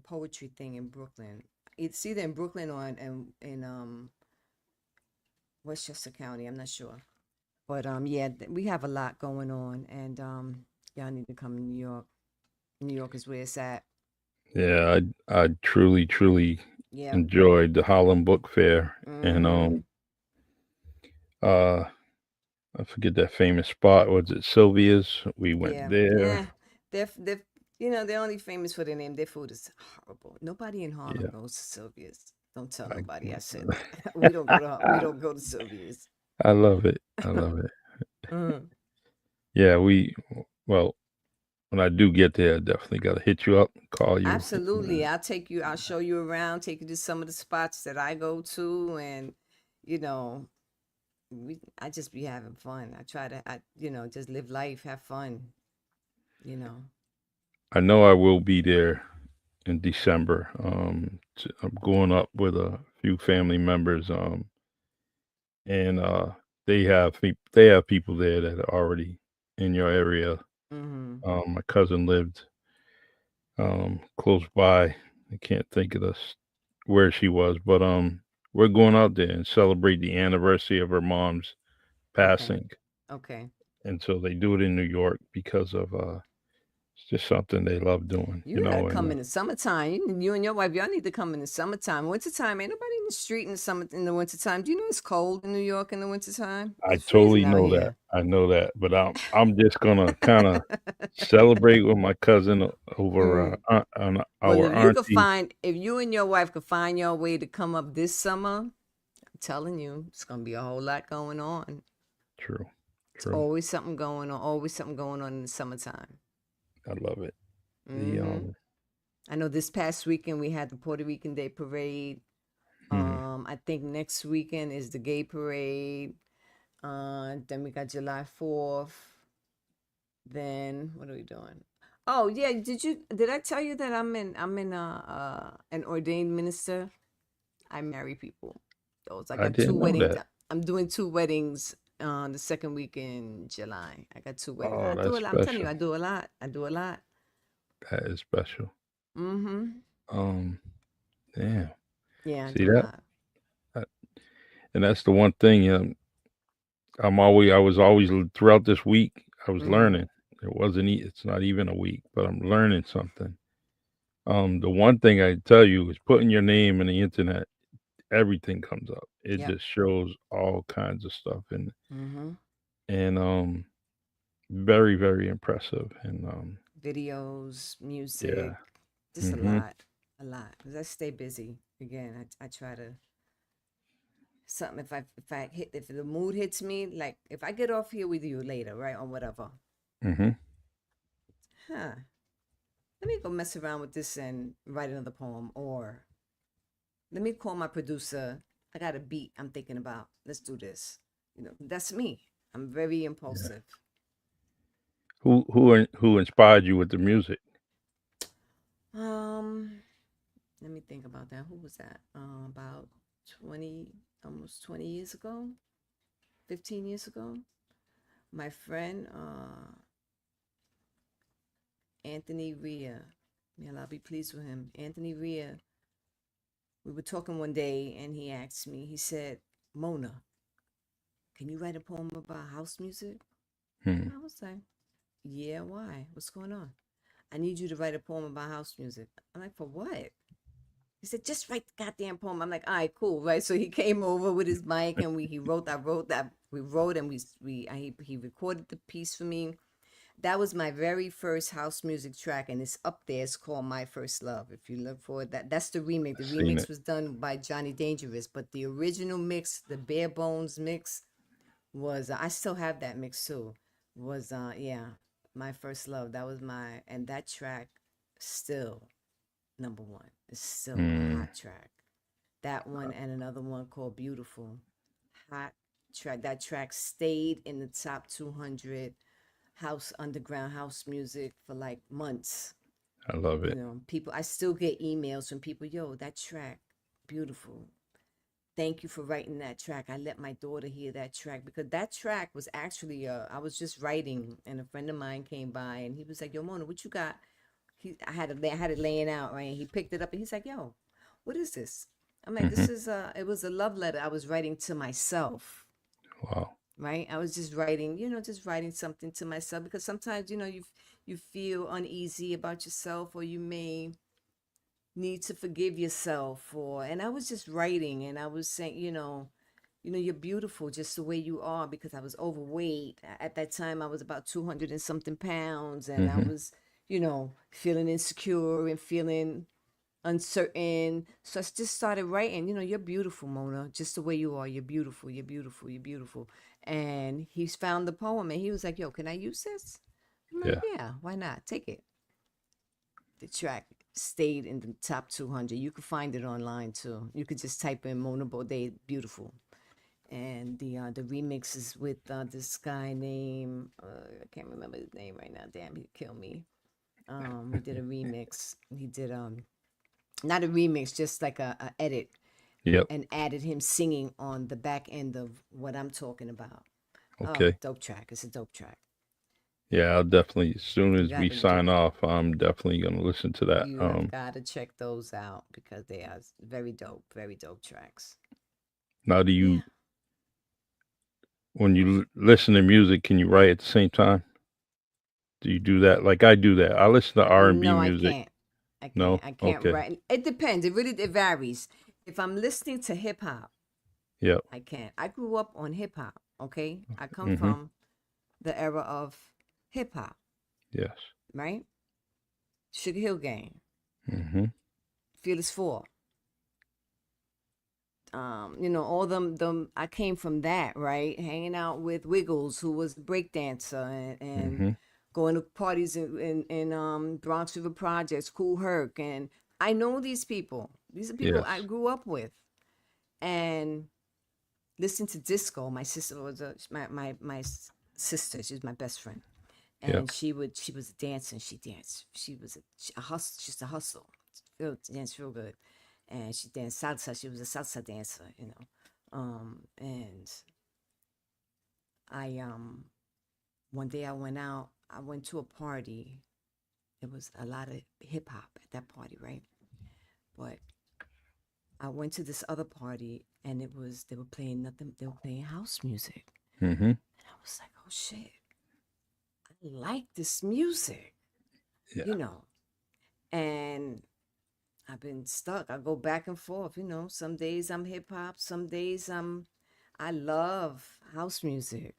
poetry thing in Brooklyn. It's either in Brooklyn or in Westchester County. I'm not sure, but yeah, we have a lot going on, and y'all need to come to New York. New York is where it's at. Yeah, I truly, truly Yep. enjoyed the Harlem Book Fair, and Mm-hmm. uh, I forget that famous spot. Was it Sylvia's? We went Yeah. there. Yeah. They're they're only famous for their name. Their food is horrible. Nobody in Harlem Yeah, goes to Sylvia's. Don't tell I, nobody I said that. We don't go to Sylvia's. I love it. I love it. Mm. Yeah, well, when I do get there, I definitely got to hit you up, call you. Absolutely. I'll take you, I'll show you around, take you to some of the spots that I go to, and you know, I just be having fun. I try to just live life, have fun, you know. I know I will be there in December. I'm going up with a few family members, and they have people there that are already in your area. Mhm. My cousin lived close by. I can't think of where she was, but we're going out there and celebrate the anniversary of her mom's Okay. passing, Okay. and so they do it in New York because of it's just something they love doing, You gotta and come in the summertime. You and your wife, y'all need to come in the summertime. Wintertime, ain't nobody in the street in the wintertime. Do you know it's cold in New York in the wintertime? I It's freezing totally out know that. here. I know that, but I'm just gonna kind of celebrate with my cousin over Mm. on Well, our auntie. if you and your wife could find your way to come up this summer, I'm telling you, it's gonna be a whole lot going on. True, It's true. always something going on. Always something going on in the summertime. I love it. The Hmm. I know this past weekend we had the Puerto Rican Day Parade. mhm. I think next weekend is the Gay Parade. Then we got July 4th. Then what are we doing? Oh yeah, did I tell you that I'm in an ordained minister? I marry people. Those I I got two didn't know weddings. that. I'm doing two weddings the second week in July. I got two weddings. Oh, I do that's a lot. I'm telling you, special. I do a lot. I do a lot. That is special. Mm-hmm. Um, damn. Yeah, I See do a that? lot. Uh, And that's the one thing. I was always throughout this week. I was Mm-hmm. learning. It's not even a week, but I'm learning something. The one thing I tell you is putting your name in the internet. Everything comes up. It Yep. just shows all kinds of stuff, Mm-hmm. and very, very impressive. And Videos, yeah. music, just a Hmm. lot, a lot. 'Cause I stay busy. Again, I try to something if the mood hits me, like if I get off here with you later, right, or whatever. Hmm. Huh. Let me go mess around with this and write another poem, or let me call my producer. I got a beat I'm thinking about. Let's do this. That's me. I'm very impulsive. Who inspired you with the music? Um, Let me think about that. Who was that? About 20, almost 20 years ago, 15 years ago. My friend, Anthony Rhea. Man, I'll be pleased with him. Anthony Rhea. We were talking one day and he asked me, he said, Mona, can you write a poem about house music? Hmm. I was like, yeah, why? What's going on? I need you to write a poem about house music. I'm like, for what? He said, just write the goddamn poem. I'm like, all right, cool, right? So he came over with his mic and he wrote that. We wrote and he recorded the piece for me. That was my very first house music track, and it's up there. It's called My First Love. If you look for it, that's the remake. The Seen remix it. was done by Johnny Dangerous, but the original mix, the bare bones mix, was I still have that mix too. Was yeah, My First Love. That was and that track still number one. It's still a Mm, hot track. That one and another one called Beautiful. Hot track. That track stayed in the top 200 underground house music for like months. I love it. People, I still get emails from people, yo, that track, beautiful. Thank you for writing that track. I let my daughter hear that track because that track was actually, I was just writing and a friend of mine came by and he was like, yo, Mona, what you got? I had it laying out, right? He picked it up and he's like, yo, what is this? I'm like, Hmm. it was a love letter I was writing to myself, Wow. right? I was just writing something to myself because sometimes, you feel uneasy about yourself, or you may need to forgive yourself, and I was just writing and I was saying, you're beautiful just the way you are, because I was overweight. At that time I was about 200 and something pounds, and I Hmm. was, feeling insecure and feeling uncertain. So I just started writing, you're beautiful, Mona, just the way you are. You're beautiful, you're beautiful, you're beautiful. And he's found the poem and he was like, yo, can I use this? I'm like, Yeah. yeah, why not? Take it. The track stayed in the top 200. You could find it online too. You could just type in Mona Bodé Beautiful. And the remix is with this guy named, I can't remember his name right now. Damn, he'd kill me. We did a remix. He did not a remix, just like a edit, Yep. and added him singing on the back end of what I'm talking about. Oh, Okay. dope track. It's a dope track. Yeah, I'll definitely. As soon You as we gotta do. sign off, I'm definitely gonna listen to that. You have got to check those out because they are very dope tracks. Now, do you, Yeah. when you listen to music, can you write at the same time? Do you do that? Like I do that. I listen to R&B No, I music. can't. I can't. No. I can't Okay. write. It depends. It varies. If I'm listening to hip hop, Yep. I can't. I grew up on hip hop. Okay, I come Mm-hmm. from the era of hip hop, Yes. right? Sugar Hill Gang, Mm-hmm. Fearless Four. All them. I came from that, right? Hanging out with Wiggles, who was a breakdancer, and Mm-hmm. going to parties in Bronx River Projects, Cool Herc, and I know these people. These are people I Yes. grew up with, and listen to disco. My sister was my sister. She's my best friend, Yep. and she was a dancer. And she danced. She was a hustle. She's a hustle. Danced real good, and she danced salsa. She was a salsa dancer. And I one day I went out. I went to a party. There was a lot of hip hop at that party, right? But I went to this other party and they were playing nothing. They were playing house music, Mm-hmm. and I was like, oh shit, I like this music, Yeah. you know. And I've been stuck. I go back and forth. Some days I'm hip hop, some days I love house music,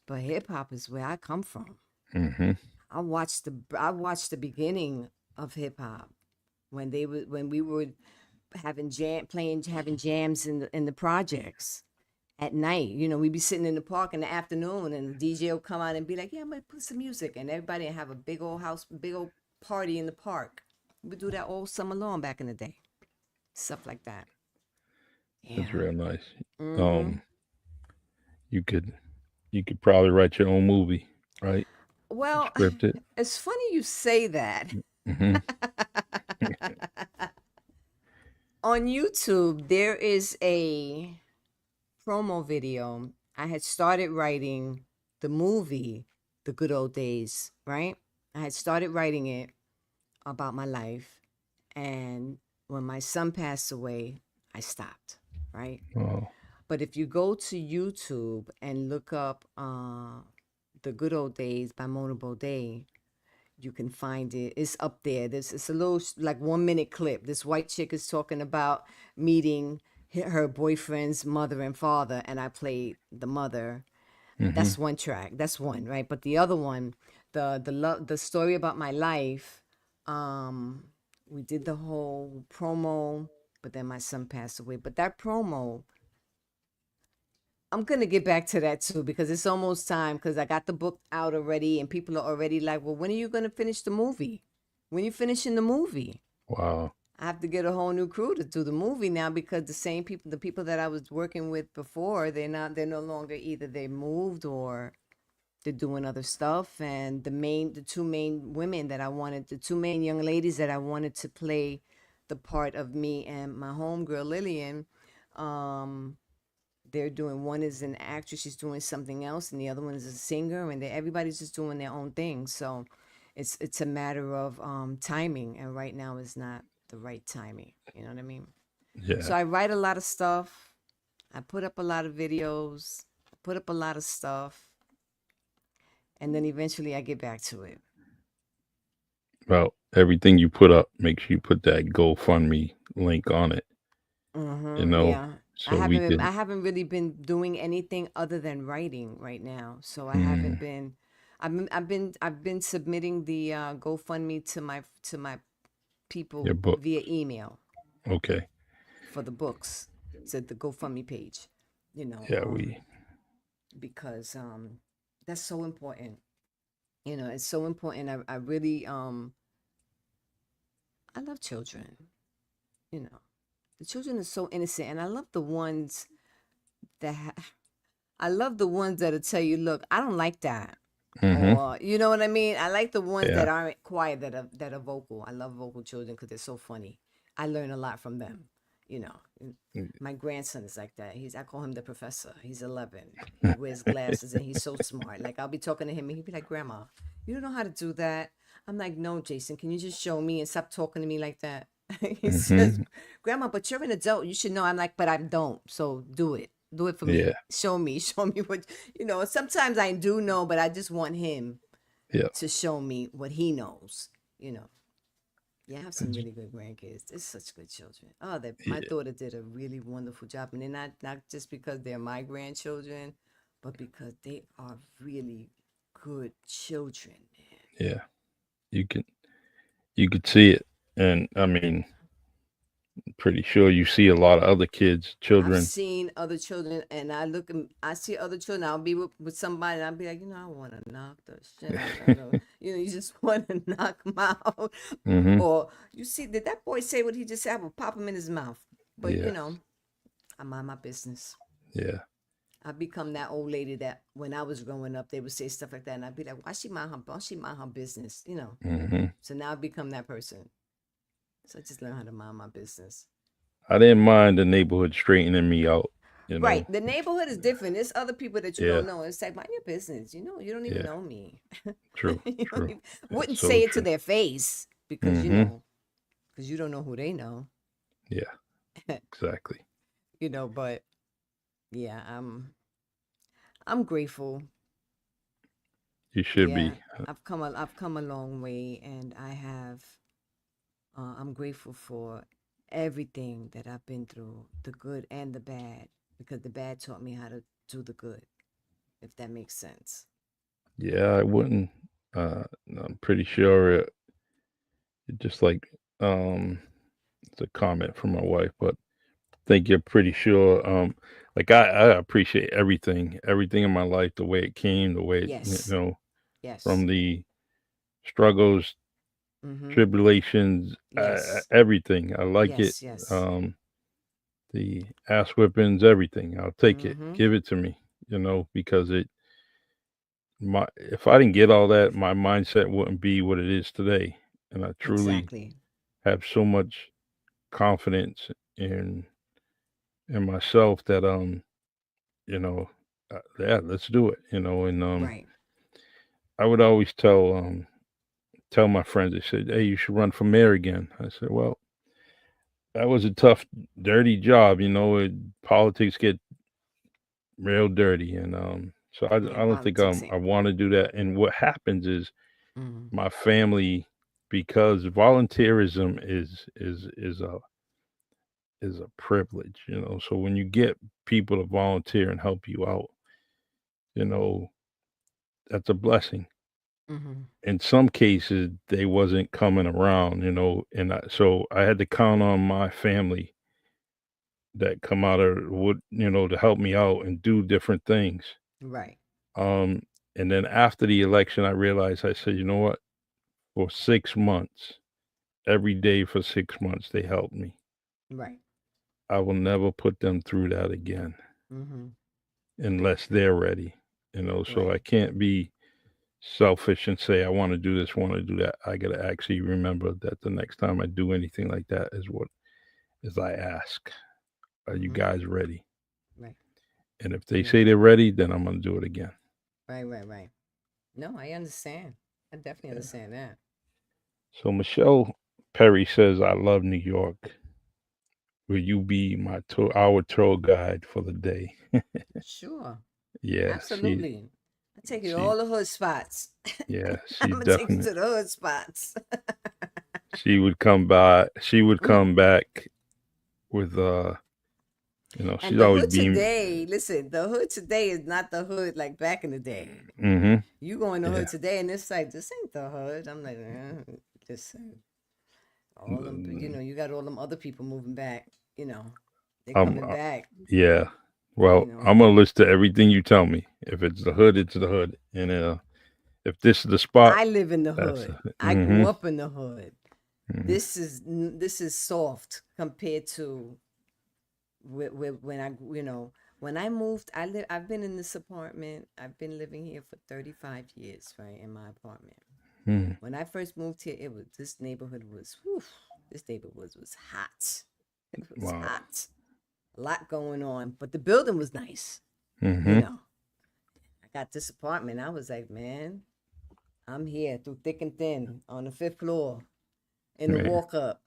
but hip hop is where I come from. Mm-hmm. I watched the beginning of hip hop when we were having jams in the projects at night. We'd be sitting in the park in the afternoon, and the DJ will come out and be like, "Yeah, I'm gonna put some music," and everybody have a big old house, big old party in the park. We would do that all summer long back in the day. Stuff like that. That's Yeah. real nice. Mm-hmm. Um, you could probably write your own movie, right? Well, Script it. it's funny you say that. Hmm. On YouTube, there is a promo video. I had started writing the movie, The Good Old Days, right? I had started writing it about my life. And when my son passed away, I stopped, right? Oh, But if you go to YouTube and look up The Good Old Days by Mona Bode, you can find it. It's up there. It's a little like 1 minute clip. This white chick is talking about meeting her boyfriend's mother and father, and I played the mother. hmm, That's one track. That's one, right? But the other one, the story about my life, um, we did the whole promo, but then my son passed away. But that promo, I'm gonna get back to that too because it's almost time because I got the book out already and people are already like, well, when are you gonna finish the movie? When you finishing the movie? wow. I have to get a whole new crew to do the movie now because the same people, the people that I was working with before, they're no longer either they moved or they're doing other stuff. And the two main women that I wanted, the two main young ladies that I wanted to play the part of me and my homegirl Lillian, um, they're doing, one is an actress, she's doing something else, and the other one is a singer, and everybody's just doing their own thing. So it's a matter of timing, and right now is not the right timing. You know what I mean? So Yeah. I write a lot of stuff. I put up a lot of videos. I put up a lot of stuff, and then eventually I get back to it. Well, everything you put up, make sure you put that GoFundMe link on it. Yeah. So we could. I haven't really been doing anything other than writing right now. So I haven't Mm, been I've been submitting the GoFundMe to my your people book. via email Okay. for the books to the GoFundMe page, you know, Yeah, we. because that's so important. You know, it's so important. I really I love children, you know. The children are so innocent and I love the ones that I love the ones that'll tell you, look, I don't like that. Hmm. Or you know what I mean? I like the ones Yeah. that aren't quiet, that are vocal. I love vocal children because they're so funny. I learn a lot from them. You know, my grandson is like that. I call him the professor. He's 11. He wears glasses and he's so smart. Like I'll be talking to him and he'd be like, "Grandma, you don't know how to do that." I'm like, "No, Jason, can you just show me and stop talking to me like that?" He says, Hmm. "Grandma, but you're an adult. You should know." I'm like, "But I don't. So do it. Do it for Yeah. me. Show me. Show me what you know." Sometimes I do know, but I just want him Yeah. to show me what he knows. You know. Yeah, I have some It's- really good grandkids. They're such good children. Oh, my Yeah. daughter did a really wonderful job, and they're not just because they're my grandchildren, but because they are really good children, man. Yeah. You can. You could see it, and I mean, pretty sure you see a lot of other kids, I've children. seen other children, and I see other children. I'll be with somebody, and I'll be like, I want to knock the shit out of them. You just want to knock them out. Hmm. Or you see, did that boy say what he just said? I will pop him in his mouth. But Yeah. I mind my business. Yeah. I've become that old lady that when I was growing up, they would say stuff like that, and I'd be like, why she mind her business? You know. Hmm. So now I've become that person. So I just learned how to mind my business. I didn't mind the neighborhood straightening me out. You Right. know. The neighborhood is different. There's other people that you Yeah. don't know. It's like, mind your business. You don't even Yeah. know me. True. You don't True. even, That's wouldn't so say it to true. their face because Hmm. because you don't know who they know. Yeah. Exactly. But yeah, I'm grateful. You should Yeah, be. I've come a long way, and I'm grateful for everything that I've been through, the good and the bad, because the bad taught me how to do the good, if that makes sense. Yeah. I wouldn't. Uh, I'm pretty sure it just like um, it's a comment from my wife, but think you're pretty sure. Like I appreciate everything in my life, the way it came, the way it, Yes, yes. from the struggles Mm-hmm. tribulations, Yes. everything. I like it. Yes. Yes. Um, the ass whippings, everything. I'll take it. Mm-hmm. Give it to me. Because my if I didn't get all that, my mindset wouldn't be what it is today. And I truly Exactly. have so much confidence in in myself that you know, yeah, let's do it. And Right. I would always tell my friends. They said, "Hey, you should run for mayor again." I said, "Well, that was a tough, dirty job. Politics get real dirty, and so Yeah. I don't think Politics I ain't. want to do that." And what happens is Mm-hmm. my family, because volunteerism is a privilege. So when you get people to volunteer and help you out, you know that's a blessing. Mm-hmm. In some cases, they wasn't coming around, and so I had to count on my family that come out of wood, to help me out and do different things. Right. Um, and then after the election, I realized, I said, you know what? For 6 months, every day for 6 months, they helped me. Right. I will never put them through that again Mm-hmm. unless they're ready. So Right. I can't be selfish and say I want to do this, want to do that. I got to actually remember that the next time I do anything like that is I ask, are you Mm-hmm. guys ready? Right. And if they Yeah. say they're ready, then I'm going to do it again. Right. Right. Right. No, I understand. I definitely Yeah. understand that. So Michelle Perry says, I love New York. Will you be our tour guide for the day? Sure. Yeah, Absolutely. I take you to she, all the hood spots. yeah, I'm she gonna take you definitely, to the hood spots. she would come by, she would come back with, And she's the always hood being, today, listen, the hood today is not the hood like back in the day. mm-hmm, You go in the yeah. hood today and it's like, this ain't the hood. I'm like, listen, all them, you got all them other people moving back, they're Um, coming uh, back, yeah. you Well, know. I'm gonna listen to everything you tell me. If it's the hood, it's the hood. And if this is the spot, I live in the that's hood. I grew mm-hmm, up in the hood. mm-hmm, This is soft compared to when I moved. I've been in this apartment. I've been living here for 35 years, right, in my apartment. mm-hmm. When I first moved here, this neighborhood was whew, this neighborhood was hot. It was Wow. hot. A lot going on, but the building was nice. You Mm-hmm. know, I got this apartment. I was like, man, I'm here through thick and thin on the fifth floor in a Man, walk up.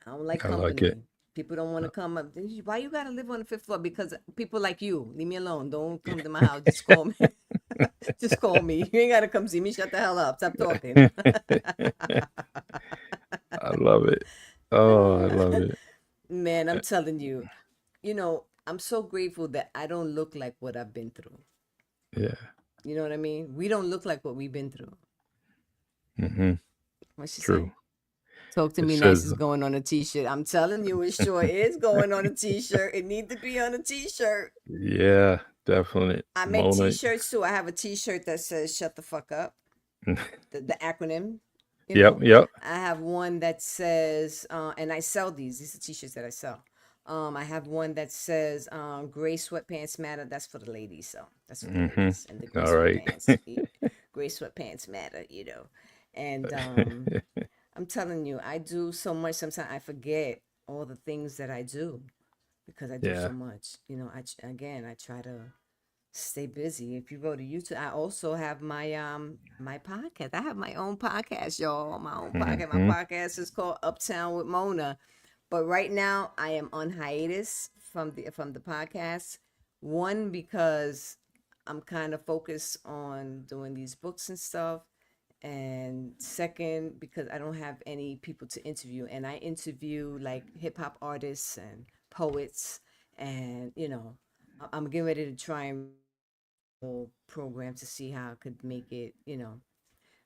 I don't like I like it. company. People don't want to come up. Why you gotta live on the fifth floor? Because people like you, leave me alone. Don't come to my house. Just call me. Just call me. You ain't gotta come see me. Shut the hell up. Stop talking. I love it. Oh, I love it. Man, I'm telling you, I'm so grateful that I don't look like what I've been through. Yeah. You know what I mean? We don't look like what we've been through. Mm-hmm. What she say? True. Talk to It me nice says, is going on a t-shirt. I'm telling you, it sure is going on a t-shirt. It need to be on a t-shirt. yeah, definite. I make Mona. t-shirts too. I have a t-shirt that says "Shut the fuck up," the acronym. You Yep, know, yep. I have one that says, and I sell these. These are t-shirts that I sell. I have one that says "Gray sweatpants matter." That's for the ladies, so that's for the ladies. And the Mm-hmm. gray All right. sweatpants, gray sweatpants matter. And I'm telling you, I do so much. Sometimes I forget all the things that I do because I do Yeah. so much. Again, I try to stay busy. If you go to YouTube, I also have my podcast. I have my own podcast, y'all. My own podcast. My Mm-hmm. podcast is called Uptown with Mona. But right now I am on hiatus from the podcast. One, because I'm kind of focused on doing these books and stuff. And second, because I don't have any people to interview. And I interview like hip hop artists and poets. And, I'm getting ready to try and whole program to see how I could make it,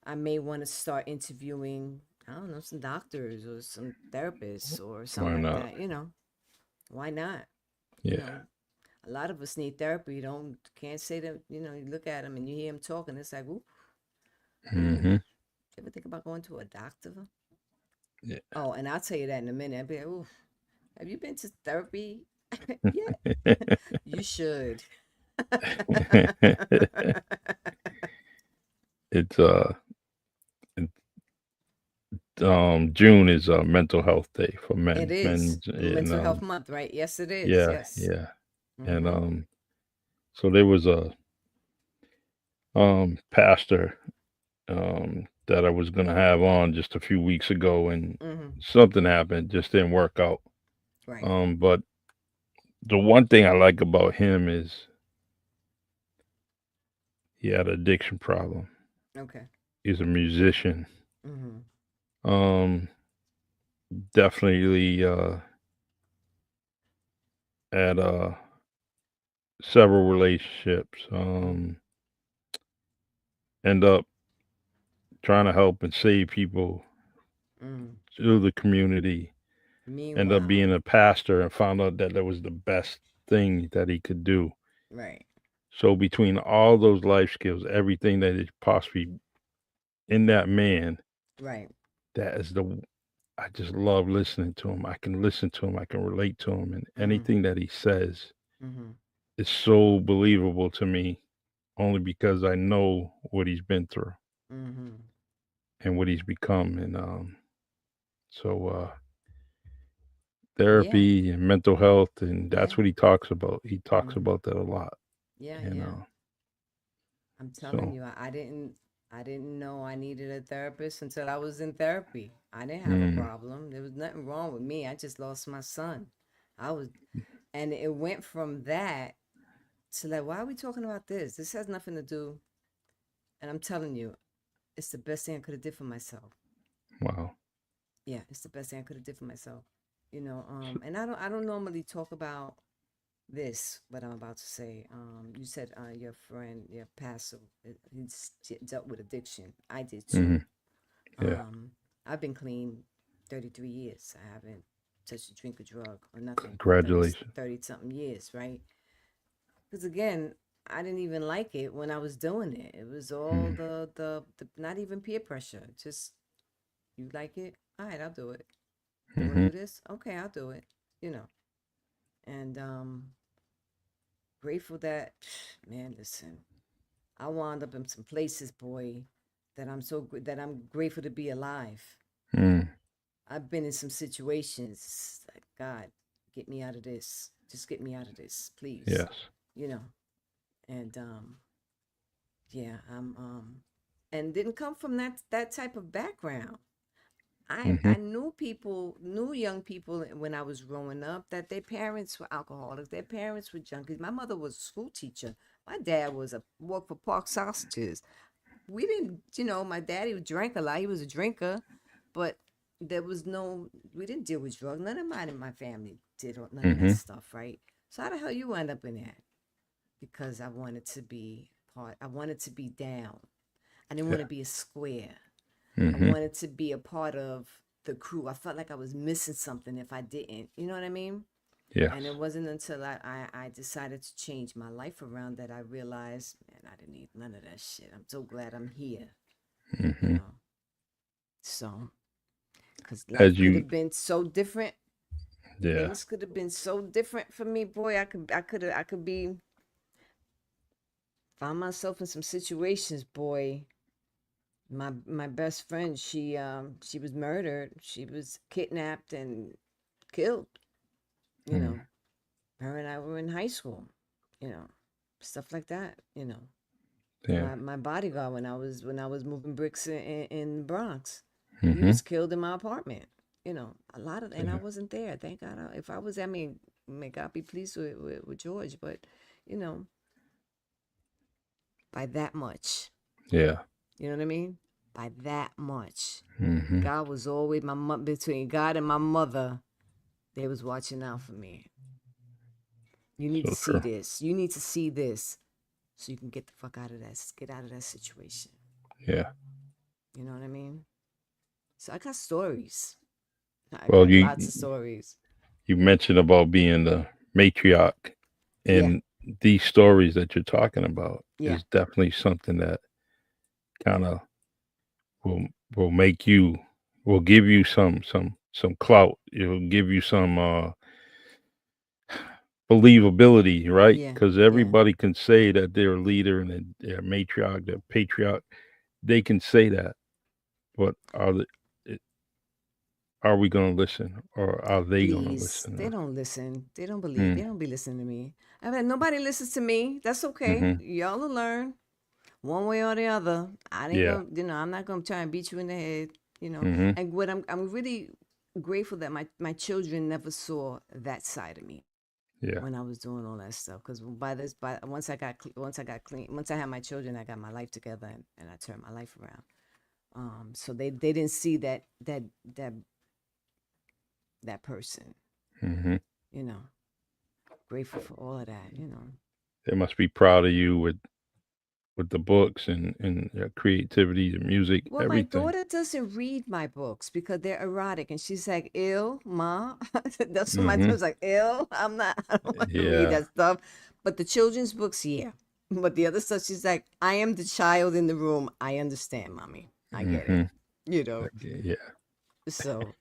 I may want to start interviewing, I don't know, some doctors or some therapists or something Why like not? that, Why not? You Yeah. know, a lot of us need therapy. You can't say that, you look at them and you hear them talking. It's like, ooh, Mm-hmm. ever think about going to a doctor? Yeah. Oh, and I'll tell you that in a minute. I'd be like, "Ooh, have you been to therapy?" Yeah, you should. It's it, June is Mental Health Day for It men. is Men and Mental Health Month, right? Yes, it is. yeah, Yes. yeah. And Mm-hmm. so there was a pastor that I was gonna have on just a few weeks ago, and Mm-hmm. something happened, just didn't work out. Right. But the one thing I like about him is he had an addiction problem. Okay. He's a musician. Mm-hmm. Um, Definitely had several relationships. Mm-hmm. End up trying to help and save people Mm-hmm. through the community. End up Meanwhile, being a pastor and found out that was the best thing that he could do. right. So between all those life skills, everything that is possibly in that man, Right. that is the I just love listening to him. I can listen to him. I can relate to him, and Mm-hmm. anything that he says Mm-hmm. is so believable to me, only because I know what he's been through Mm-hmm. and what he's become, and so Yeah. therapy and mental health, and Yeah. that's what he talks about. He talks Mm-hmm. about that a lot, Yeah. you Yeah. know. I'm telling So, you, I didn't know I needed a therapist until I was in therapy. I didn't have a mm, problem. There was nothing wrong with me. I just lost my son. I was, and it went from that to like, why are we talking about this? This has nothing to do. And I'm telling you, it's the best thing I could have did for myself. wow. Yeah, it's the best thing I could have did for myself. And I don't normally talk about this, what I'm about to say. You said your friend, your pastor, he's dealt with addiction. I did too. Hmm. Yeah. Um, I've been clean 33 years. I haven't touched a drink, a drug, or nothing. 30, Congratulations. 30 something years, right? Because again, I didn't even like it when I was doing it. It was all Mm, the not even peer pressure. Just, you like it? All right, I'll do it. You want hmm. to do this? Okay, I'll do it. You know. And grateful that, man, listen, I wound up in some places, boy, that that I'm grateful to be alive. Mm, I've been in some situations like, God, get me out of this. Just get me out of this, please. yes. You know. And yeah, and didn't come from that type of background. I Hmm. I knew young people when I was growing up that their parents were alcoholics, their parents were junkies. My mother was a school teacher. My dad was a worked for Park Sausages. We didn't, my daddy drank a lot. He was a drinker, but there was no, we didn't deal with drugs. None of mine in my family did none of that Hmm. stuff, right? So how the hell you end up in that? Because I wanted to be part. I wanted to be down. I didn't want Yeah. to be a square. I Hmm. wanted to be a part of the crew. I felt like I was missing something if I didn't. You know what I mean? Yes. And it wasn't until I decided to change my life around that I realized, man, I didn't need none of that shit. I'm so glad I'm here, you Hmm. know? So, because life As could you, have been so different. yeah. Things could have been so different for me, boy. I could be, found myself in some situations, boy. My best friend, she was murdered. She was kidnapped and killed. You Mm, know, her and I were in high school. You know, stuff like that. yeah. My bodyguard when I was moving bricks in the Bronx, he Hmm. was killed in my apartment. A lot of, and I Yeah. wasn't there. Thank God. If I was, I mean, may God be pleased with George, but you know, by that much. Yeah. You know what I mean? By that much. Hmm. God was always between God and my mother. They was watching out for me. You need to So see true. this. You need to see this, so you can get the fuck out of that. Get out of that situation. Yeah. You know what I mean? So I got stories. I Well, got lots you of stories. you mentioned about being the matriarch, Yeah, and these stories that you're talking about yeah. is definitely something that kind of will will make you, will give you some clout. It'll give you some believability, right? Yeah, Because yeah. everybody can say that they're a leader and they're a matriarch, they're a patriarch. They can say that, but are we going to listen, or are they going to Please, listen? they don't listen. They don't believe. Mm, They don't be listening to me. I mean, nobody listens to me. That's okay. mm-hmm. Y'all will learn one way or the other. I ain't Yeah. gonna, I'm not gonna try and beat you in the head. Mm-hmm. And what I'm really grateful that my children never saw that side of me Yeah. when I was doing all that stuff. Because once I got clean, once I had my children, I got my life together and I turned my life around. So they didn't see that that person. Mm-hmm. You know, grateful for all of that. They must be proud of you with the books and your creativity, the music, Well, my everything. daughter doesn't read my books because they're erotic, and she's like, "Ill, ma." That's what my Mm-hmm. daughter's like, "Ill." I'm not. I don't want to read Yeah. that stuff. But the children's books, yeah. But the other stuff, she's like, "I am the child in the room. I understand, mommy. I get it." Mm-hmm. You know. Yeah. So,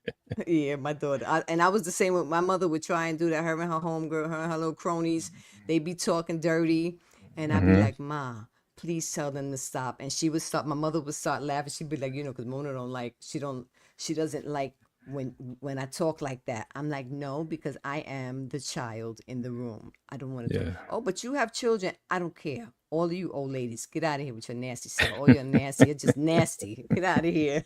yeah, my daughter. And I was the same with my mother. Would try and do that. Her and her homegirl, her and her little cronies, they be talking dirty, and I'd be Mm-hmm. like, "Ma, please tell them to stop." And she would stop. My mother would start laughing. She'd be like, because Mona don't like. She doesn't like when I talk like that. I'm like, no, because I am the child in the room. I don't want to talk. Yeah. Oh, but you have children. I don't care. All of you old ladies, get out of here with your nasty stuff. Oh, you're nasty. You're just nasty. Get out of here.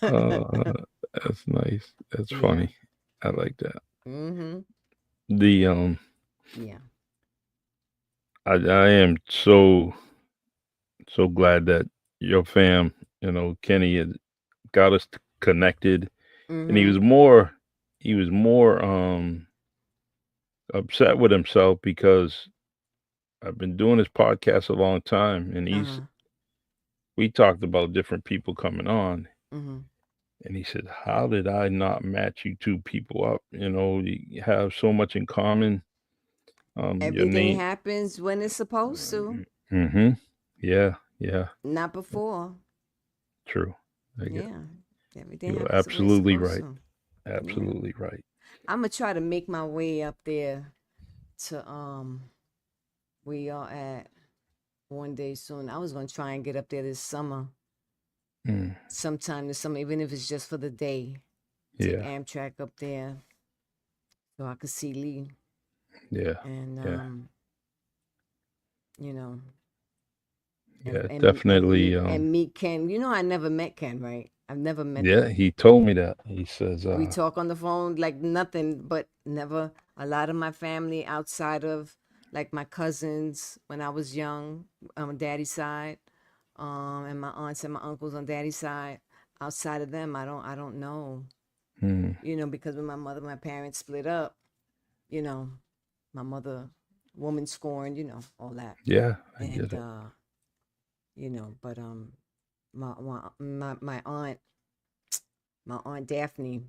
Uh, that's nice. That's Yeah. funny. I like that. Mm-hmm. The Yeah. I am so glad that your fam, Kenny had got us connected, and Mm-hmm. he was more upset with himself because I've been doing this podcast a long time, and Uh-huh. we talked about different people coming on, Mm-hmm. and he said, "How did I not match you two people up? You have so much in common. Your Everything name." happens when it's supposed to, Mm-hmm. Yeah, yeah, not before. true. I get Yeah. Everything You're happens when it's absolutely supposed right. to. Yeah. Absolutely right. I'm gonna try to make my way up there to where y'all at one day soon. I was gonna try and get up there this summer, Mm, sometime this summer, even if it's just for the day. Take yeah, Amtrak up there so I could see Lee yeah, and yeah, you know, yeah. Definitely. and meet Ken. I never met Ken, right? I've never met Yeah, them. he told me that. He says, We talk on the phone like nothing, but never. A lot of my family outside of like my cousins when I was young, on daddy's side, and my aunts and my uncles on daddy's side. Outside of them, I don't know. mm, Because when my parents split up, you know, my mother, woman scorned, all that, yeah, I get and it. but my aunt Daphne,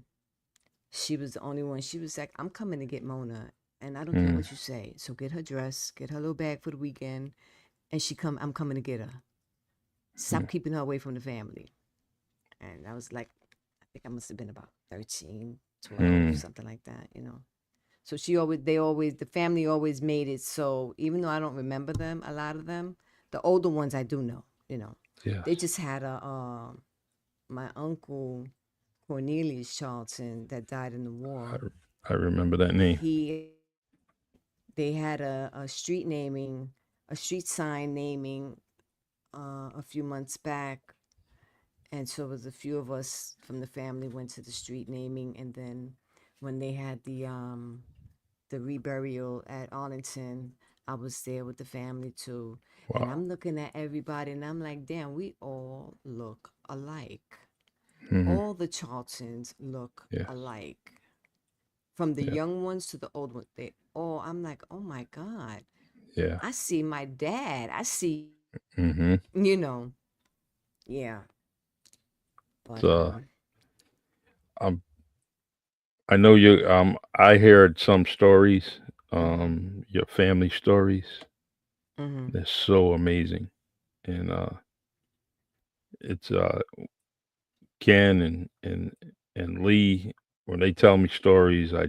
she was the only one. She was like, "I'm coming to get Mona, and I don't care Mm, what you say. So get her dress, get her little bag for the weekend, and I'm coming to get her. Stop mm, keeping her away from the family." And I was like, I think I must have been about 13, 12, mm, something like that. So the family always made it so even though I don't remember them, a lot of them, the older ones I do know. yes, They just had my uncle Cornelius Charlton that died in the I, war. I remember that name. He They had a street naming, a street sign naming a few months back, and so it was a few of us from the family went to the street naming, and then when they had the reburial at Arlington, I was there with the family too. And Wow. I'm looking at everybody and I'm like, damn, we all look alike. Hmm. All the Charltons look Yes. alike. From the Yeah. young ones to the old ones. I'm like, oh my God. Yeah. I see my dad. I see, Hmm. you know, yeah. But So um, I know you. I heard some stories. mhm. Your family stories. Mhm. They're so amazing, and it's Ken and Lee, when they tell me stories, I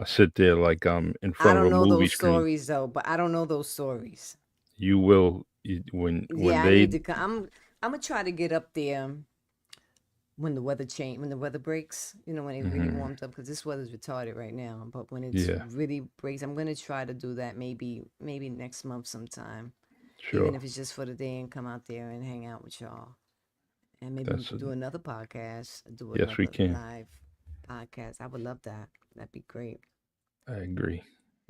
sit there like I'm in I front of don't a know movie those screen. stories though, but I don't know those stories. You will when Yeah, I need they to come. I'm gonna try to get up there when the weather change, when the weather breaks. You know, when it really Mhm. warms up, because this weather's retarded right now. But when it's Yeah, really breaks, I'm gonna try to do that maybe next month sometime, even sure. if it's just for the day, and come out there and hang out with y'all. And maybe we That's could do another podcast, do yes, we another can. live podcast. I would love that. That'd be great. I agree.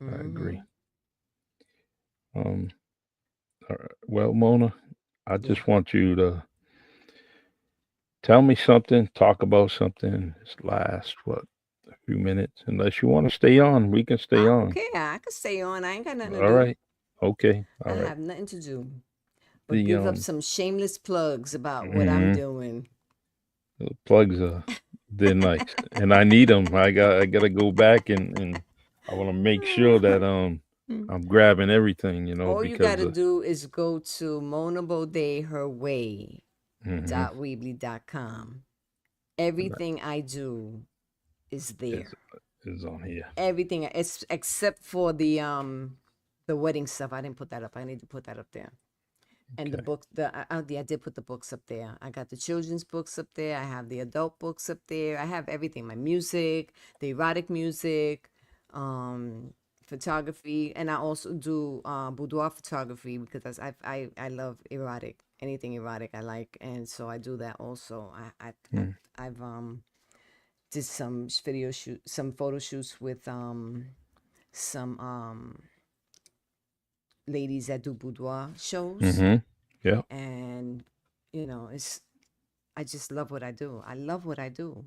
I agree. Mm-hmm. Um, all right. Well, Mona, I Yeah. just want you to tell me something, talk about something. Just last what a few minutes. Unless you want to stay on, we can stay I don't on. care. I could stay on. I ain't got nothing to All do. right. Okay. I All right. have nothing to do but The give up some shameless plugs about what I'm mhm, doing. the plugs are they're nice, and I need them. I gotta go back and I want to make sure that I'm grabbing everything, All you got because to do is go to Mona Bodé Her Way mhm, .weebly.com. Everything I do is is there. is on here. Everything, it's except for the wedding stuff. I didn't put that up. I need to put that up there. And the Okay. books, I did put the books up there. I got the children's books up there. I have the adult books up there. I have everything. My music, the erotic music, um, photography, and I also do boudoir photography, because I love erotic. Anything erotic I like, and so I do that also. Mm, I've did some video shoot, some photo shoots with some ladies that do boudoir shows, mhm. Yeah, and it's, I just love what I do. I love what I do,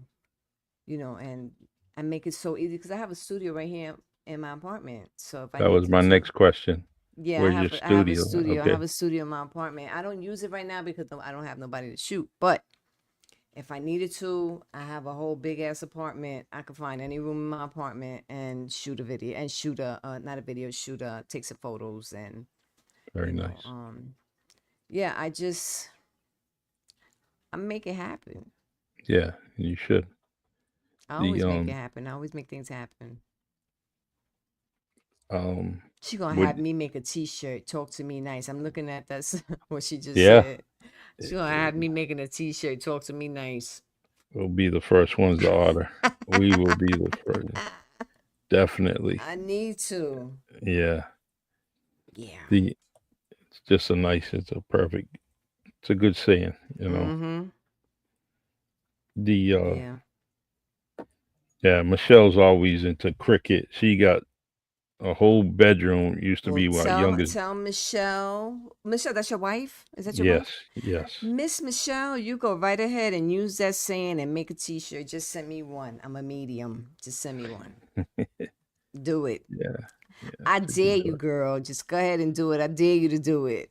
and I make it so easy because I have a studio right here in my apartment. So if I that was needed my to, next question. yeah, Where's your I have a studio? studio. I Okay. have a studio in my apartment. I don't use it right now because I don't have nobody to shoot. But if I needed to, I have a whole big ass apartment. I could find any room in my apartment and shoot a video, and shoot a not a video, shoot a take some photos, and Very you know, nice. um, yeah, I make it happen. Yeah, you should. I The always make it happen. I always make things happen. um She gonna have would me make a T-shirt. Talk to me nice. I'm looking at that's what she just yeah, said. She gonna have me making a T-shirt. Talk to me nice. we'll be the first ones to order. We will be the first. Definitely. I need to. Yeah. Yeah. The it's just a nice. It's a perfect. It's a good saying. Mm-hmm. The Yeah. yeah, Michelle's always into cricket. She got a whole bedroom. Used to Well, be my youngest. tell Michelle. Michelle, that's your wife? Is that your Yes, wife? yes. Miss Michelle, you go right ahead and use that saying and make a T-shirt. Just send me one. I'm a medium. Just send me one. Do it. Yeah, yeah. I It's a good dare you, job. girl. Just go ahead and do it. I dare you to do it.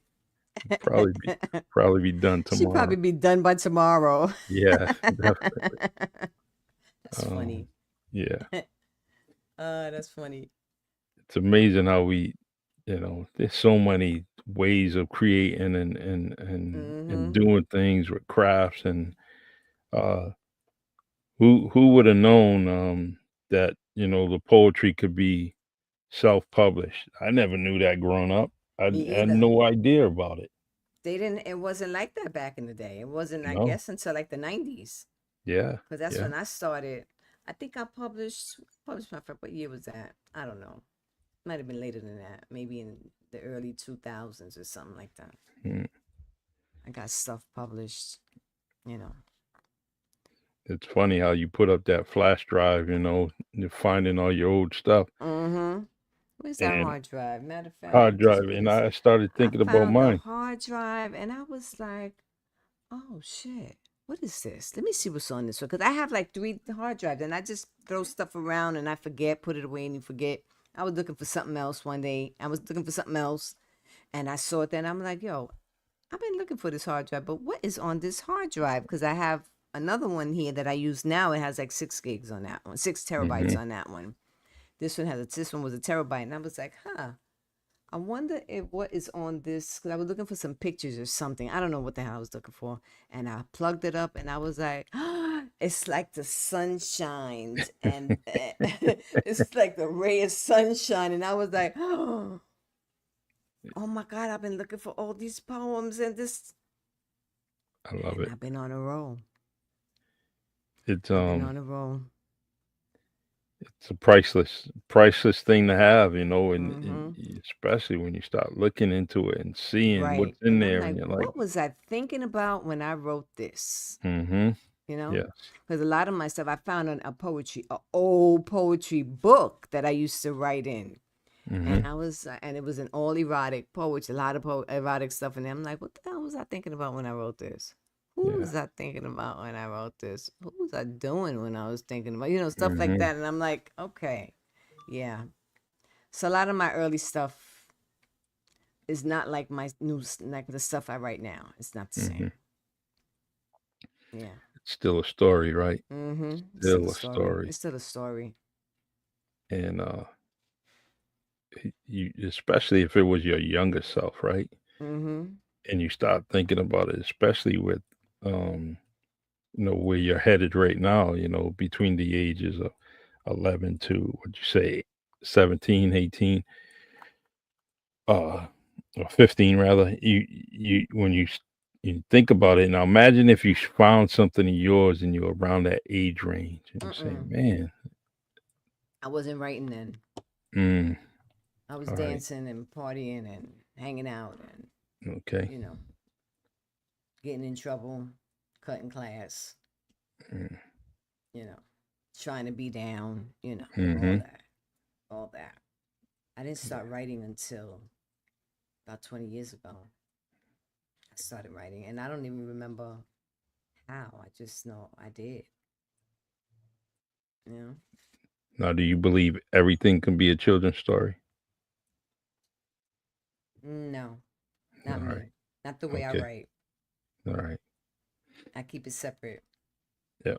Probably be probably be done She'd probably tomorrow. be done by tomorrow. Yeah, definitely. That's funny. Yeah. That's funny. It's amazing how there's so many ways of creating and Mm-hmm. doing things with crafts and uh who would have known that the poetry could be self-published. I never knew that growing up. I Me had either. no idea about it. They didn't. It wasn't like that back in the day. It wasn't, I No. guess, until like the '90s, Yeah. because that's Yeah. when I started. I think I published my first. What year was that? I don't know. Might have been later than that. Maybe in the early 2000s or something like that. Mm. I got stuff published. You know. It's funny how you put up that flash drive, you're finding all your old stuff Mm-hmm. Where's that and hard drive? Matter of fact, hard I just drive, and placed. I started I thinking about found the mine. hard drive, and I was like, "Oh shit, what is this? Let me see what's on this one." Because I have like 3 hard drives, and I just throw stuff around, and I forget, put it away, and you forget. I was looking for something else one day. I was looking for something else, and I saw it. Then I'm like, "Yo, I've been looking for this hard drive, but what is on this hard drive?" Because I have another one here that I use now. It has like 6 gigs on that one, 6 terabytes Hmm. on that one. This one was a terabyte, and I was like, "Huh." I wonder if what is on this, because I was looking for some pictures or something. I don't know what the hell I was looking for. And I plugged it up and I was like, it's like the sun shines and it's like the ray of sunshine. And I was like, oh my God, I've been looking for all these poems and this. I love And it. I've been on a roll. It's I've been on a roll. it's a priceless thing to have, and Mm-hmm. especially when you start looking into it and seeing Right. what's in And I'm there, and like, you're like, what was I thinking about when I wrote this? mm-hmm, You know? yes, Because a lot of my stuff, I found an old poetry book that I used to write in. mm-hmm, And and it was an all erotic poetry, a lot of erotic stuff in there. I'm like, what the hell was I thinking about when I wrote this? Who yeah, was I thinking about when I wrote this? What was I doing when I was thinking about, stuff like mm-hmm, that. And I'm like, okay, yeah. So a lot of my early stuff is not like my like the stuff I write now. It's not the mm-hmm. same. Yeah. It's still a story, right? Mm-hmm. It's still a Still a story. story, It's still a story. and you, especially if it was your younger self, right? Mm-hmm. And you start thinking about it, especially with um, where you're headed right now, between the ages of 11 to, what'd you say, 17, 18, uh, or 15 rather. When you think about it now, imagine if you found something of yours and you're around that age range and you're saying, Mm-mm. man, I wasn't writing then. mm, I was all right, dancing and partying and hanging out and, okay, you know, getting in trouble, cutting class, mm, you know, trying to be down, all mm-hmm, that. All that. I didn't start writing until about 20 years ago. I started writing and I don't even remember how. I just know I did. You know? now do you believe everything can be a children's story? No, All not right, me. Not the way I okay, write. all right, I keep it separate. yeah,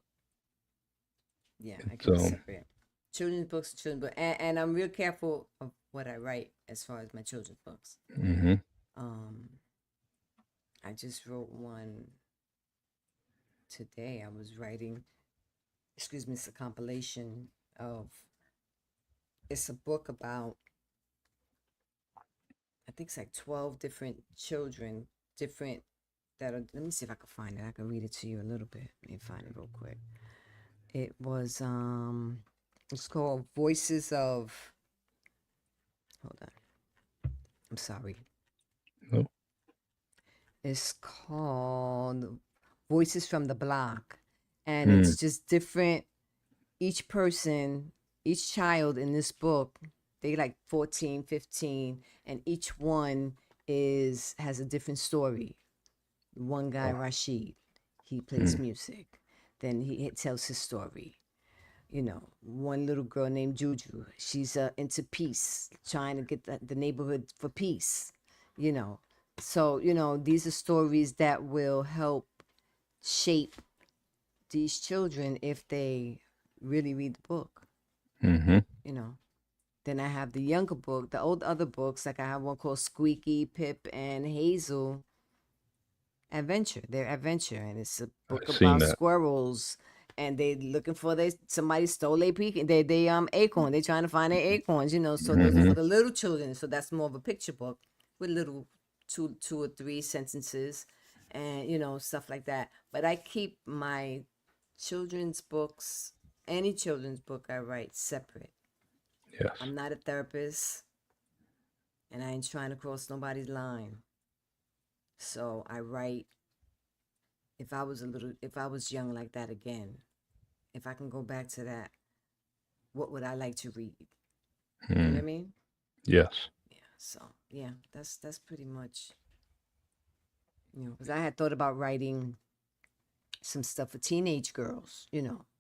Yeah, I keep it so separate. Children's books, children's books, and I'm real careful of what I write as far as my children's books. mm-hmm, Um, I just wrote one today. I was writing, excuse me, it's a compilation of. It's a book about. I think it's like 12 different children, different that are. Let me see if I can find it. I can read it to you a little bit. Let me find it real quick. It was It's called Voices of. Hold on. I'm sorry. no, It's called Voices from the Block. And mm, it's just different. Each person, each child in this book, they like 14, 15, and each one has a different story. One guy, oh, Rashid, he plays mm, music. Then he tells his story. One little girl named Juju, she's into peace, trying to get the neighborhood for peace. You know, so these are stories that will help shape these children if they really read the book. mm-hmm, You know, then I have the younger book, the old other books, like I have one called Skweaky, Pip, and Hazel Adventure. Their adventure, and it's a book I've seen about that, squirrels, and they looking for somebody stole a pecan. They acorn. They trying to find their acorns. So those are mm-hmm, for the little children. So that's more of a picture book with little two or three sentences, and stuff like that. But I keep my children's books, any children's book I write, separate. yes, I'm not a therapist, and I ain't trying to cross nobody's line. So I write. If I was young like that again, if I can go back to that, what would I like to read? You know what I mm, mean? yes, Yeah. So yeah, that's pretty much, because I had thought about writing some stuff for teenage girls.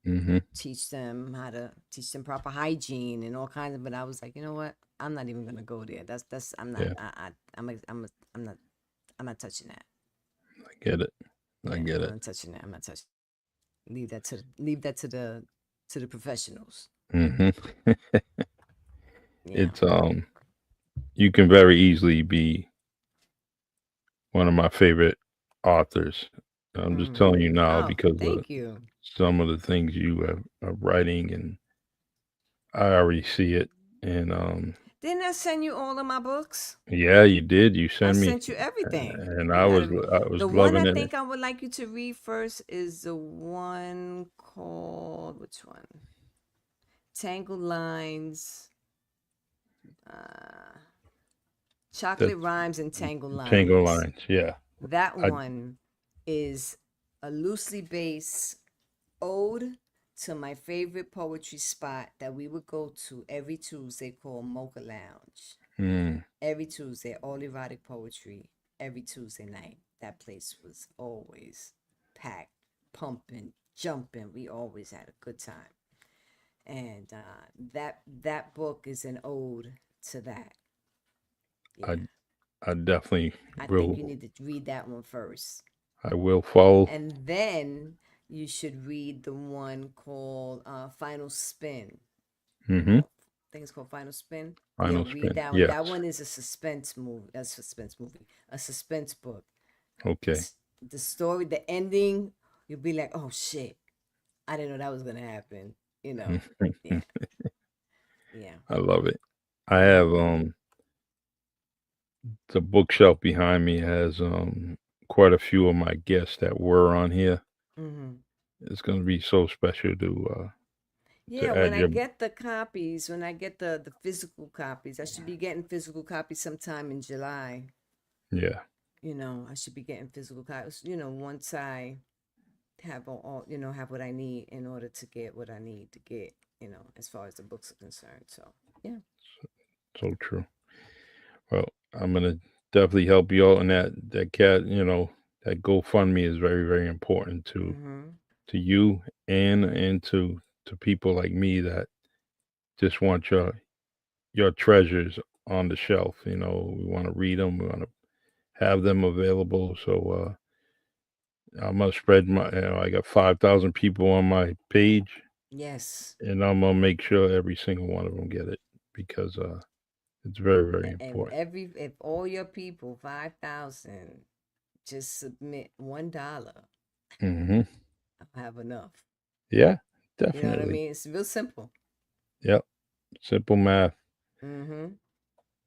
mm-hmm, Teach them proper hygiene and all kinds of. But I was like, you know what? I'm not even gonna go there. That's I'm not. yeah, I'm not touching that. I get it, I Yeah, get I'm it, not touching that. I'm not touching. Leave that to the professionals. mm-hmm. Yeah. It's you can very easily be one of my favorite authors. I'm just telling you now Oh, because of thank you. some of the things you are writing, and I already see it. And Didn't I send you all of my books? yeah, you did. You I sent me, sent you everything. and You gotta read. I was The one I loving it. think I would like you to read first is the one called which one? Tangle Lines, uh, That Chocolate Rhymes and Tangle Tango Lines. lines. Yeah, That I one is a loosely based ode to my favorite poetry spot that we would go to every Tuesday called Mocha Lounge. mm, Every Tuesday, all erotic poetry, every Tuesday night. That place was always packed, pumping, jumping. We always had a good time. And that book is an ode to that. I Yeah. I definitely I think you will. need to read that one first. I will follow. And then you should read the one called Final Spin. Mm-hmm. I think it's called Final Spin. Yeah, Final read spin. that one. That Yes. one is a suspense movie. A suspense movie. A suspense book. Okay. The story, the ending, you'll be like, oh shit, I didn't know that was gonna happen. You know. Yeah. Yeah. I love it. I have Mm-hmm. the bookshelf behind me has quite a few of my guests that were on here. Mm-hmm. It's gonna be so special Yeah, to when add I your get the copies, when I get the physical copies, I should be getting physical copies sometime in July. yeah. I should be getting physical copies. Once I have all have what I need in order to get what I need to get. As far as the books are concerned. So yeah. So true. Well, I'm gonna definitely help you out in that cat. That GoFundMe is very very important Mm-hmm. to you and to people like me that just want your treasures on the shelf. We want to read them. We want to have them available. So I'm gonna spread my. I got 5,000 people on my page, Yes. and I'm gonna make sure every single one of them get it because it's very very And important. if all your people 5,000 just submit $1, Hmm. I'll have enough. Yeah, You know what I definitely. mean? It's real simple. Yep. Simple math, Mm-hmm.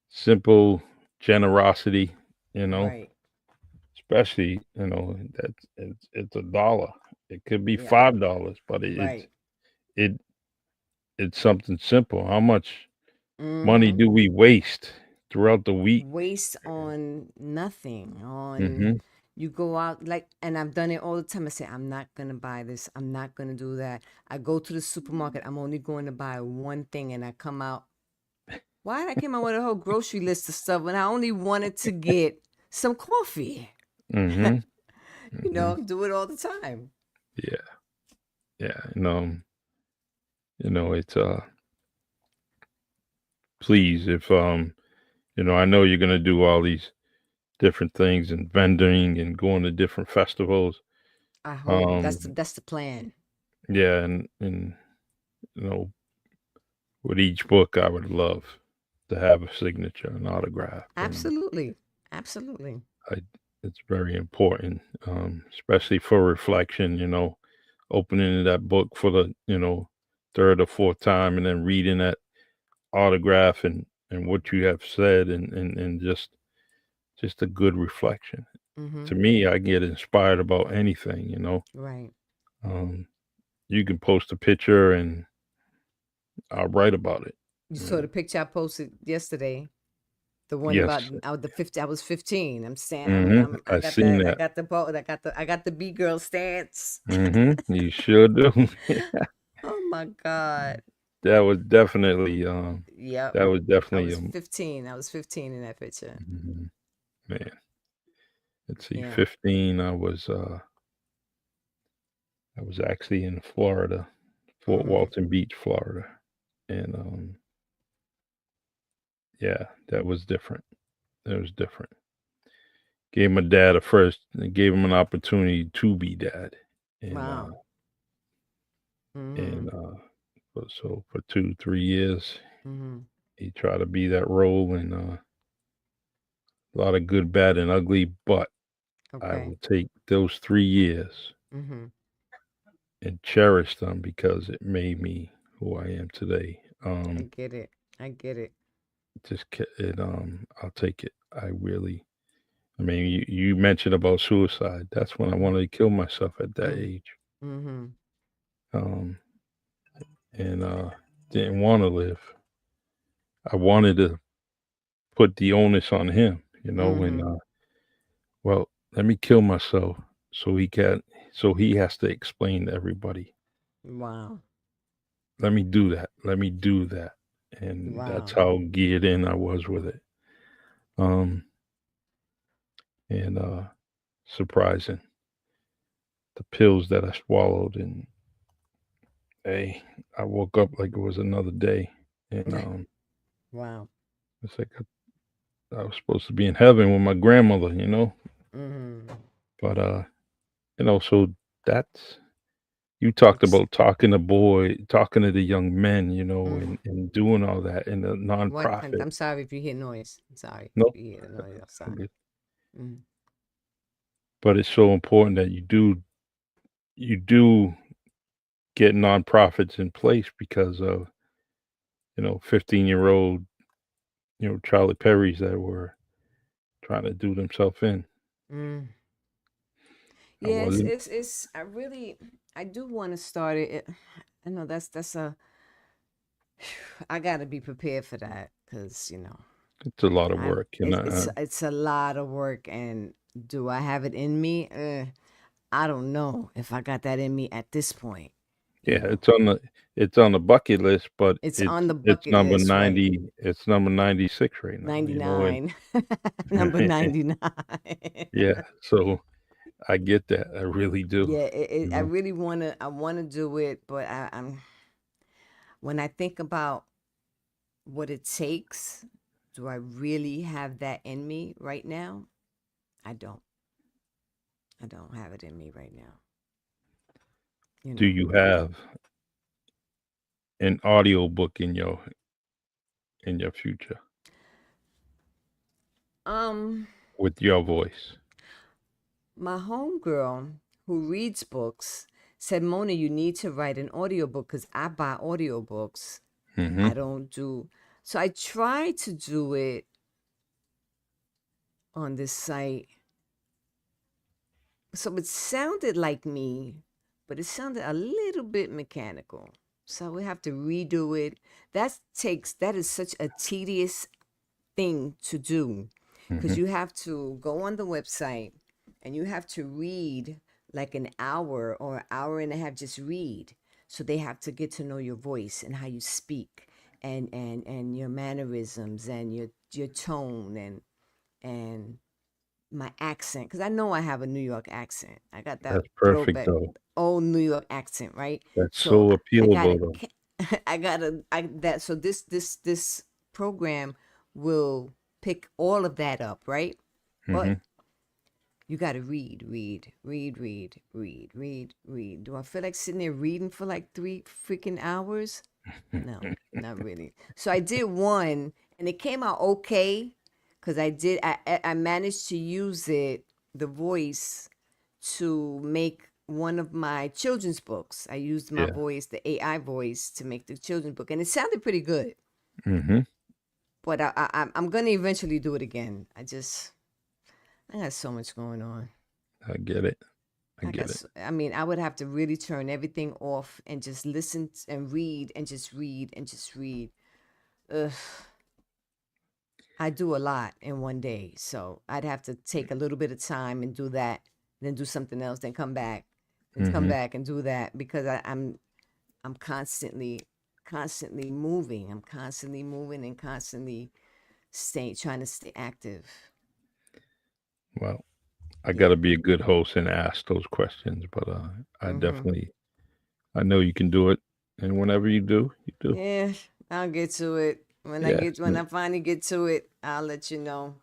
simple generosity. You know, Right. especially that it's a dollar. It could be Yeah. $5, but Right. it it's something simple. How much money Mm-hmm. do we waste throughout the week? Waste on nothing. On Hmm. you go out like, and I've done it all the time. I say, I'm not gonna buy this. I'm not gonna do that. I go to the supermarket. I'm only going to buy one thing, and I come out. Why did I came out with a whole grocery list of stuff when I only wanted to get some coffee? Hmm. Hmm. Do it all the time. Yeah, yeah. It's please if I know you're gonna do all these different things and vending and going to different festivals. I hope Um, that's the plan. yeah, and you know, with each book, I would love to have a signature, an autograph, and Absolutely. Absolutely. I, it's very important, especially for reflection. Opening that book for the third or fourth time, and then reading that autograph and what you have said, and just a good reflection. Mm-hmm. To me, I get inspired about anything. Right. Um, you can post a picture and I'll write about it. You You saw know? the picture I posted yesterday. The one about Yes. I was the 50. I was 15. I'm saying I I got seen that. I that. got the boat. I got the B girl stance. You sure do. Oh my god. That was definitely Yep. that was I definitely was 15. I was 15 in that picture. mhm, man. Let's see, Yeah. 15. I was actually in Florida, Fort Mhm. Walton Beach, Florida, and yeah, that was different. That was different. Gave my dad a first, gave him an opportunity to be dad, and Wow. and Mhm. so for 2 3 years Mhm. he tried to be that role, and a lot of good, bad, and ugly, but I Okay. will take those 3 years Mm-hmm. and cherish them because it made me who I am today. I get it. I get it. I'll take it. I really, I mean, you mentioned about suicide. That's when I Mm-hmm. wanted to kill myself at that Mm. age. Mm-hmm. Um, and didn't want to live. I wanted to put the onus on him, and Mm-hmm. well, let me kill myself so he can, so he has to explain to everybody. Wow. Let me do that. Let me do that. And that's Wow. how geared in I was with it. Um, and surprising the pills that I swallowed, and hey, I woke up like it was another day, and Wow. it's like I was supposed to be in heaven with my grandmother. Mm-hmm. But so that's you talked It's about talking to the young men, mm. and doing all that in the What? nonprofit. I'm sorry if you hear noise. I'm sorry No, if you hear the noise I'm outside. good. Mm. But it's so important that you do get nonprofits in place because of 15-year-old Charlie Perry's that were trying to do themselves in. Mm. I Yes, wasn't. I really, I do want to start it. I know that's a, I got to be prepared for that because, It's a lot of I, work, and it's a lot of work. And do I have it in me? I don't know if I got that in me at this point, you yeah, know. it's on the bucket list, but It's it's on the it's bucket number list, right? 90. It's number 96 right now. And 99. Number 99. yeah, so I get that. I really do. Yeah, You I know, really I want to do it, but I'm when I think about what it takes, do I really have that in me right now? I don't. I don't have it in me right now. You do know. you have an audio book in your future Um, with your voice? my homegirl who reads books said, Mona, you need to write an audiobook because I buy audiobooks. Mm-hmm. I don't do. So I tried to do it on this site. So it sounded like me, but it sounded a little bit mechanical. So we have to redo it. That is such a tedious thing to do Mm-hmm. because you have to go on the website and you have to read like an hour or an hour and a half, just read. So they have to get to know your voice and how you speak and your mannerisms and your tone and my accent, because I know I have a New York accent. I got that That's perfect throwback though. old New York accent, right? That's So so I appealable gotta, though. I gotta, I that. So this program will pick all of that up, right? Mm-hmm. But you gotta read, read, read, read, read, read, read. Do I feel like sitting there reading for like 3 freaking hours? No, not really. So I did one, and it came out okay, because I managed to use it, the voice, to make one of my children's books. I used my Yeah. voice, the AI voice, to make the children's book, and it sounded pretty good. Mm-hmm. But I'm gonna eventually do it again. I got so much going on. I get it. I get it. I mean, I would have to really turn everything off and just listen and read and just read and just read. Ugh. I do a lot in one day, so I'd have to take a little bit of time and do that, then do something else, then come back, then come Mm-hmm. back and do that because I'm constantly moving. I'm constantly moving and constantly trying to stay active. Well, I got Yeah. to be a good host and ask those questions, but I Mm-hmm. definitely, I know you can do it, and whenever you do, you do. Yeah, I'll get to it. Yeah, When I finally get to it, I'll let you know.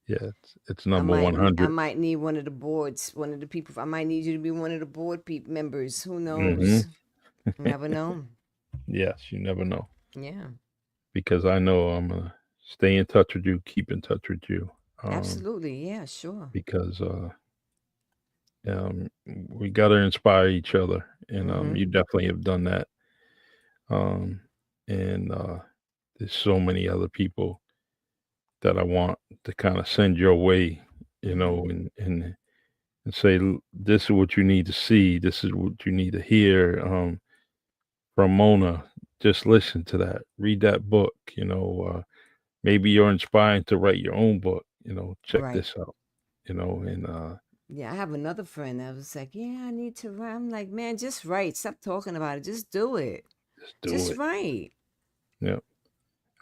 yeah, it's number 100. I might need one of the boards, one of the people. I might need you to be one of the board members. Who Mm-hmm. knows? Never know. Yes, you never know, Yeah. because I know I'm gonna stay in touch with you, keep in touch with you. Absolutely. Yeah, sure. because we got to inspire each other, and Mm-hmm. you definitely have done that. Um, and there's so many other people that I want to kind of send your way, Mm-hmm. and say, this is what you need to see, this is what you need to hear. From Mona, just listen to that, read that book. Maybe you're inspired to write your own book. Check Right. this out. And Yeah, I have another friend that was like, "Yeah, I need to write." I'm like, "Man, just write. Stop talking about it. Just do it. just do Just it. write. Yeah,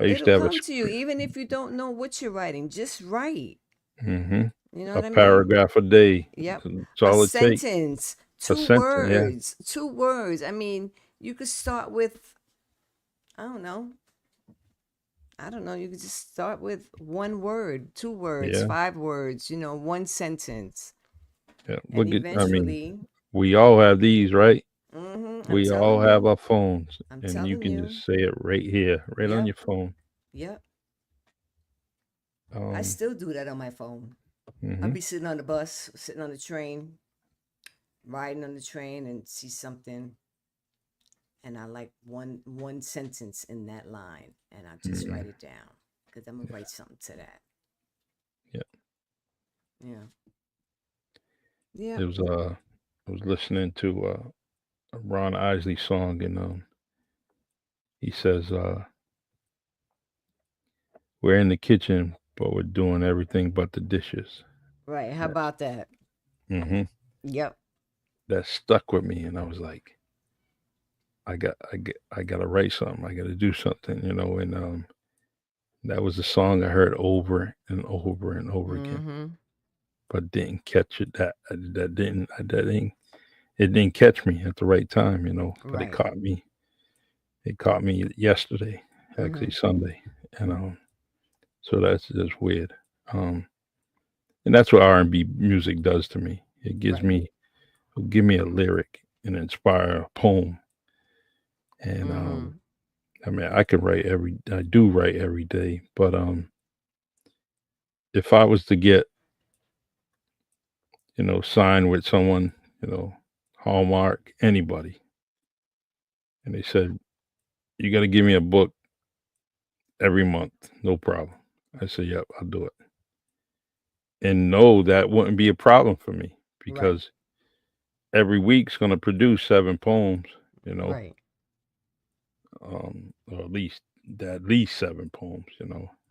I used It'll to have a come to you, even if you don't know what you're writing. Just write. hmm You know a what I mean? paragraph a day. Yep. That's A all it takes. sentence, A two sentence. Yeah. words, 2 words. I mean, you could start with, I don't know. I don't know. You could just start with 1 word, 2 words, Yeah. 5 words, one sentence. Yeah. And Look at. I mean, eventually, we all have these, right? I'm We all telling have you, our phones, I'm and you telling can you. just say it right here, right on Yep. your phone. Yep. I Um. still do that on my phone. I'll hmm be sitting on the bus, sitting on the train, riding on the train and see something and I like one sentence in that line and I just hmm write it down because I'm gonna write something to that. Yeah. Yeah. Yeah. It was. I was listening to a Ron Isley song, and he says, "We're in the kitchen, but we're doing everything but the dishes." Right. How That's about that? hmm Yep. that stuck with me, and I was like, I got to write something. I got to do something, And that was a song I heard over and over and over again, Mm-hmm. but didn't catch it. It didn't catch me at the right time, But it Right. caught me. It caught me yesterday, Mm-hmm. actually Sunday, and so that's just weird. Um, and that's what R&B music does to me. Right. It'll give me a lyric and inspire a poem, and Mm-hmm. I mean, I do write every day, but if I was to get, signed with someone, you know, Hallmark, anybody, and they said, you got to give me a book every month, no problem. I said, yep, I'll do it. And no, that wouldn't be a problem for me Right. because every week's going to produce 7 poems, you know, Right. or at least 7 poems,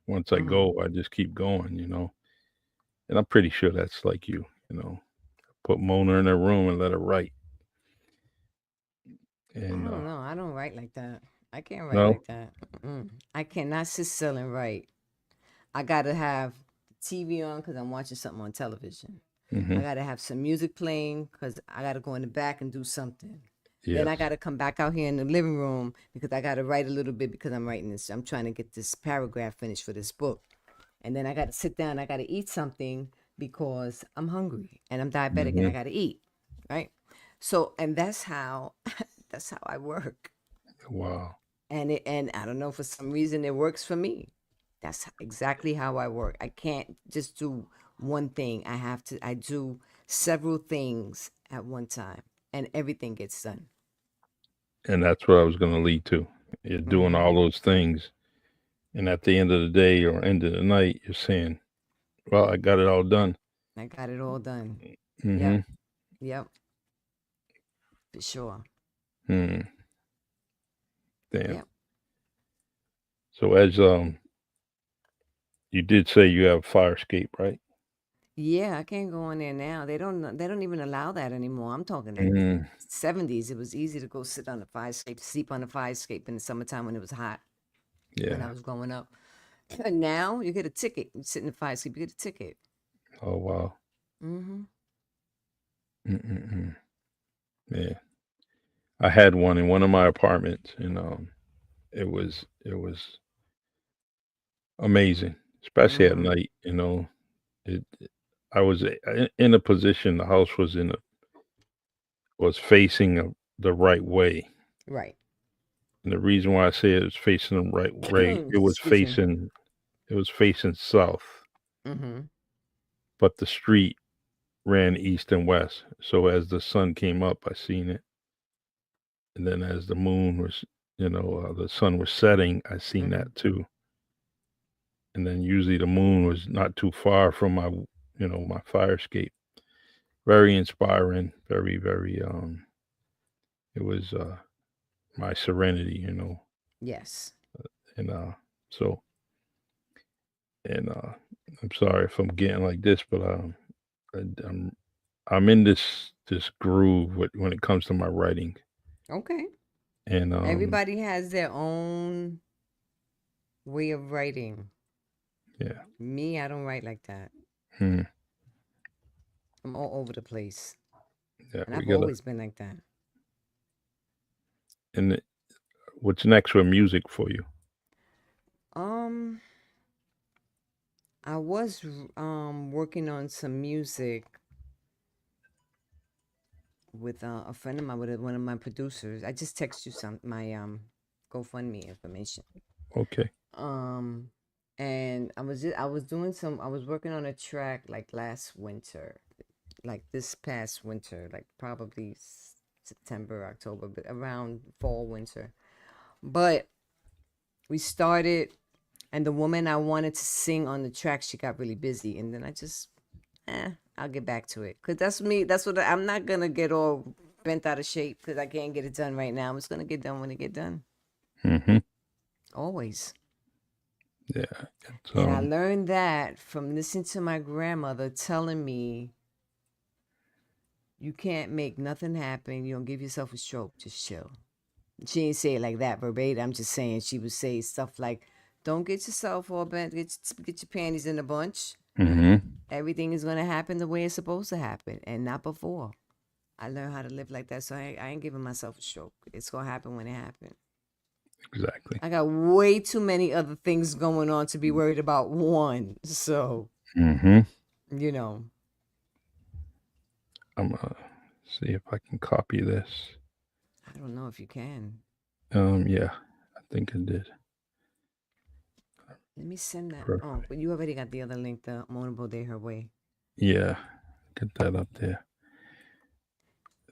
Once I Mm-hmm. go, I just keep going, And I'm pretty sure that's like you. Put Mona in her room and let her write. I And don't know. I don't write like that. I can't write no, like that. Mm-mm. I cannot sit still and write. I gotta have the TV on because I'm watching something on television. I hmm gotta have some music playing because I gotta go in the back and do something. Then yes, I gotta come back out here in the living room because I gotta write a little bit because I'm writing this. I'm trying to get this paragraph finished for this book. And then I gotta sit down. I gotta eat something because I'm hungry and I'm diabetic and hmm I gotta eat. Right. So and that's how that's how I work. wow, And I don't know, for some reason it works for me. That's exactly how I work. I can't just do one thing. I do several things at one time and everything gets done. and that's what I was going to lead to. You're doing Mhm. all those things, and at the end of the day or end of the night, you're saying, "Well, I got it all done." I got it all done. hmm Yep. Yep. For sure. Hmm. Damn. Yep. So as you did say you have fire escape, right? Yeah, I can't go in there now. They don't even allow that anymore. I'm talking like Mm, 70s. It was easy to go sit on the fire escape, sleep on the fire escape in the summertime when it was hot when I yeah. was growing up. And now you get a ticket. You sit in the fire escape, you get a ticket. Oh wow. Mm-hmm. Mm-mm-mm. Yeah. I had one in one of my apartments, and it was amazing, especially at Mm-hmm. night. It. I was in a position. The house was facing the right way, Right. and the reason why I say it was facing the right way, Excuse me. it was facing south. Mm-hmm. but the street ran east and west. So as the sun came up, I seen it, and then as the moon was, the sun was setting, I seen that too. And then usually the moon was not too far from my fire escape. Very inspiring. Very, very. It was my serenity, Yes. and so and I'm sorry if I'm getting like this, but I'm in this groove when it comes to my writing. Okay. And Everybody has their own way of writing. yeah. Me, I don't write like that. Hmm. I'm all over the place. Yeah, And we I've gotta. always been like that. And what's next for music for you? I was working on some music with a friend of mine, with one of my producers. I just text you my GoFundMe information. Okay. And I was working on a track like last winter, like this past winter, like probably September, October, but around fall, winter. But we started, and the woman I wanted to sing on the track, she got really busy, and then I just, I'll get back to it, cause that's me. That's what I'm not gonna get all bent out of shape because I can't get it done right now. I'm just gonna get done when it get done. Mm-hmm. Always. Yeah. And I learned that from listening to my grandmother telling me, you can't make nothing happen. You don't give yourself a stroke. Just chill. She didn't say it like that verbatim. I'm just saying she would say stuff like, don't get yourself all bent. Get your panties in a bunch. Mm-hmm. Everything is going to happen the way it's supposed to happen and not before. I learned how to live like that. So I ain't giving myself a stroke. It's going to happen when it happens. Exactly. I got way too many other things going on to be worried about one. So, Mm-hmm. I'm gonna see if I can copy this. I don't know if you can. Yeah, I think I did. Let me send that. Perfect. Oh, but you already got the other link, the Bodé Her Way. Yeah, get that up there.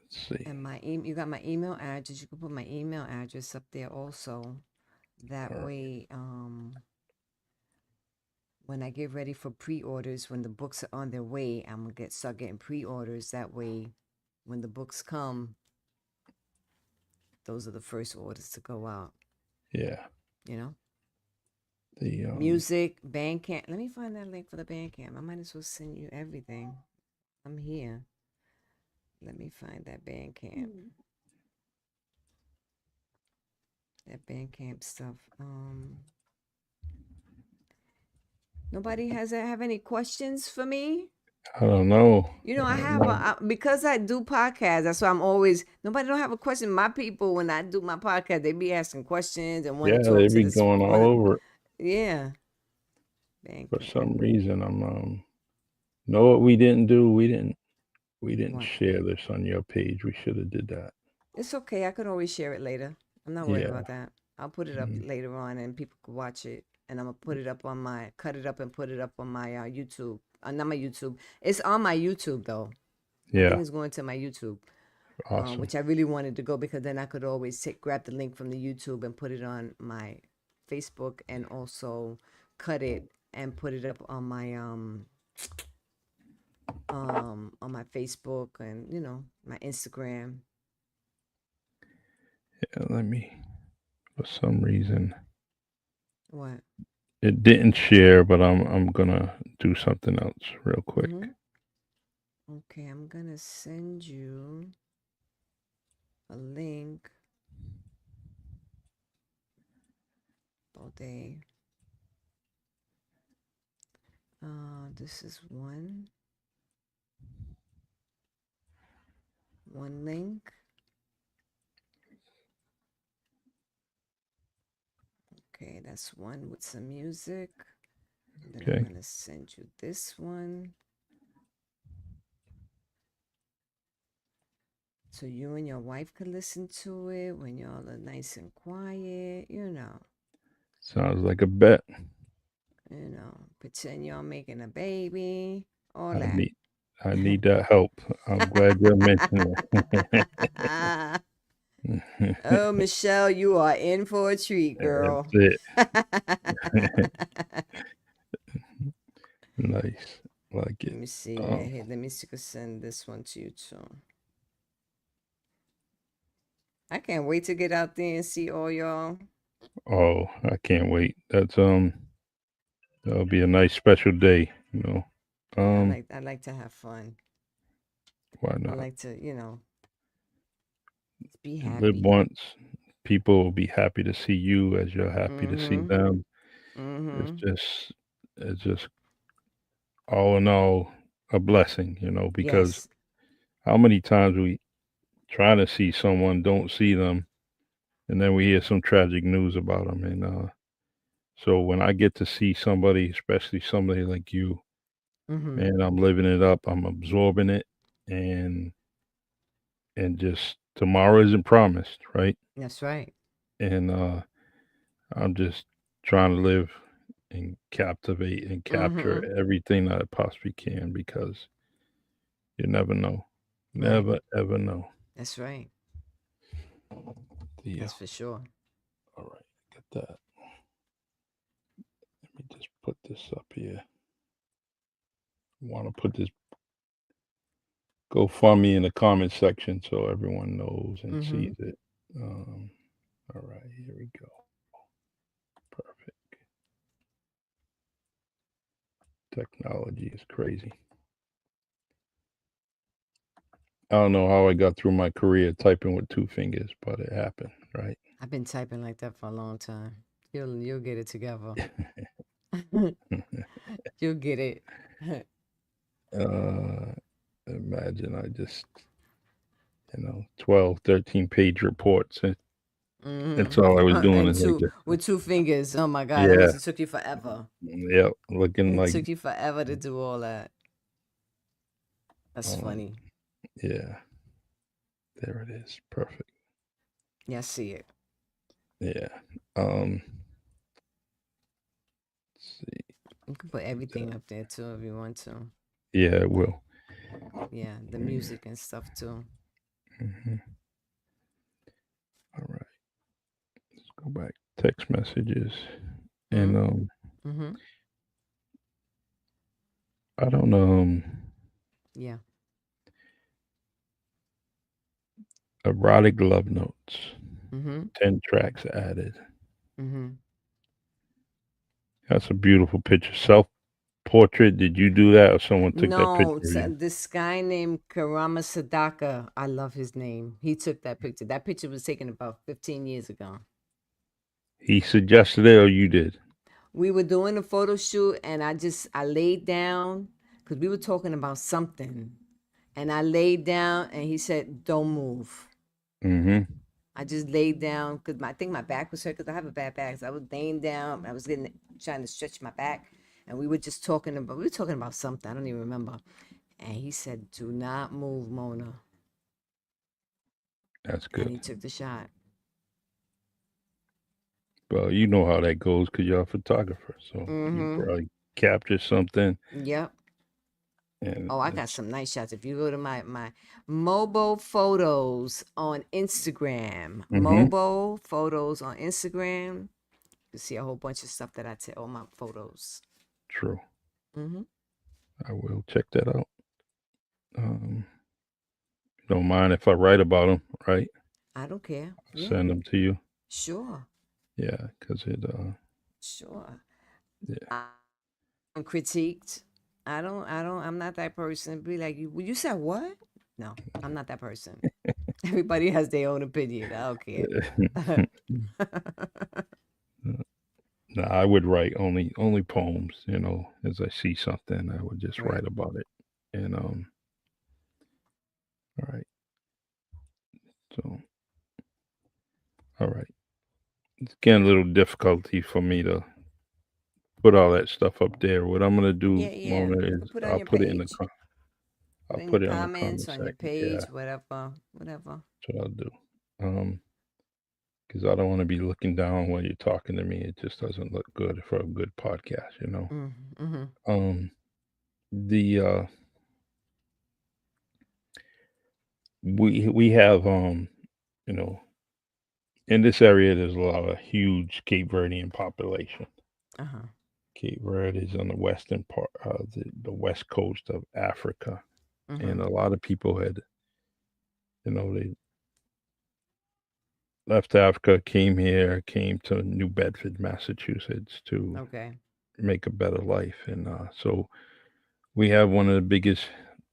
Let's see. And you got my email address. You can put my email address up there also. That way, when I get ready for pre-orders, when the books are on their way, I'm gonna start getting pre-orders. That way, when the books come, those are the first orders to go out. Yeah. The music, Bandcamp. Let me find that link for the Bandcamp. I might as well send you everything. I'm here. Let me find that Bandcamp. That Bandcamp stuff. Nobody have any questions for me? I don't know. I have because I do podcasts. That's why I'm always, nobody don't have a question. My people, when I do my podcast, they be asking questions and want to talk they to be this. going all over it. Yeah. For some reason, I'm know what we didn't do? We didn't share this on your page. We should have did that. It's okay. I could always share it later. I'm not worried about that. I'll put it up later on and people could watch it. And I'm going to put it up on cut it up and put it up on my YouTube. Not my YouTube. It's on my YouTube though. Yeah. I think it's going to my YouTube. Awesome. Which I really wanted to go because then I could always grab the link from the YouTube and put it on my Facebook and also cut it and put it up on my Facebook and my Instagram. Yeah, let me. For some reason, what? It didn't share, but I'm gonna do something else real quick. Okay, I'm gonna send you a link. Bode. This is one link. Okay, that's one with some music. And then I'm gonna send you this one. So you and your wife could listen to it when y'all are nice and quiet, Sounds like a bet. Pretend y'all making a baby all I that. need that help. I'm glad you're mentioning Oh, it. Michelle, you are in for a treat, That's girl. it. Let Nice. Like it. me see right Um, here. Let me send this one to you too. I can't wait to get out there and see all y'all. oh, I can't wait. That'll be a nice special day, you know. Yeah, Um, I like to have fun. why I not? like to, be You live happy. once. People will be happy to see you as you're happy to see Mm-hmm. them. It's Mm-hmm. just it's just all in all a blessing, because Yes. how many times we try to see someone, don't see them, and then we hear some tragic news about them. And so when I get to see somebody, especially somebody like you, Mm-hmm. man, I'm living it up. I'm absorbing it, and just tomorrow isn't promised, right? That's right. And I'm just trying to live and captivate and capture Mm-hmm. everything that I possibly can, because you never know. Right. Never ever know. That's right. Yeah. That's for sure. All right. Get that. Let me just put this up here. I want to put this GoFundMe in the comment section so everyone knows and Mm-hmm. sees it. Um, all right. Here we go. Perfect. Technology is crazy. I don't know how I got through my career typing with two fingers, but it happened, right? I've been typing like that for a long time. You'll get it together. You'll get it. uh, Imagine I just, 12, 13 page reports. And that's all I was Mm-hmm. doing And is like two this. with two fingers. Oh my God, that Yeah. must have took you forever. Yep. Looking It like, took you forever to do all that. That's um, funny. yeah, there it is. Perfect. Yeah, I see it. Yeah. Um, let's see. You can put everything up there too if you want to. Yeah, it will. Yeah, the music and stuff too. Mm-hmm. All right. Let's go back. Text messages. And Mm-hmm. Mm-hmm. I don't Yeah. erotic love notes. Mm-hmm. 10 tracks added. Mm-hmm. That's a beautiful picture. Self portrait. Did you do that or someone took that No, picture of you? this guy named Karama Sadaka. I love his name. He took that picture. That picture was taken about 15 years ago. He suggested it or you did? We were doing a photo shoot and I laid down because we were talking about something. And I laid down and he said, "Don't move." Mm-hmm. I just laid down because I think my back was hurt because I have a bad back. So I was laying down. I was trying to stretch my back, and we were talking about something. I don't even remember. And he said, "Do not move, Mona." That's And good. he took the shot. Well, you know how that goes because you're a photographer. So you Mm-hmm. probably capture something Yep. and Oh, I got it's, some nice shots. If you go to my mobile photos on Instagram, mm-hmm, mobile photos on Instagram, you see a whole bunch of stuff that I take all my photos. true. Mm-hmm. I will check that out. You don't mind if I write about them, right? I don't care. Yeah. Send them to you. Sure. Yeah, because Sure. yeah. I'm critiqued. I'm not that person. Be like, you said what? No, I'm not that person. Everybody has their own opinion. I don't care. No, I would write only poems. As I see something, I would just Right. write about it. And all right. So all right, it's getting a little difficulty for me to put all that stuff up there. What I'm gonna do, Yeah, yeah. Mona, You is can put it on your page. Put I'll it in your put it on the comments comment on your section. Yeah, page, whatever. Whatever. that's what I'll do. Um, because I don't want to be looking down when you're talking to me. It just doesn't look good for a good podcast. Mm-hmm. Um, the we have you know, in this area there's a lot of huge Cape Verdean population. Uh-huh. Cape Verde is on the western part, the west coast of Africa, and Mm-hmm. a lot of people had, they left Africa, came here, came to New Bedford, Massachusetts, to Okay. make a better life, and so we have one of the biggest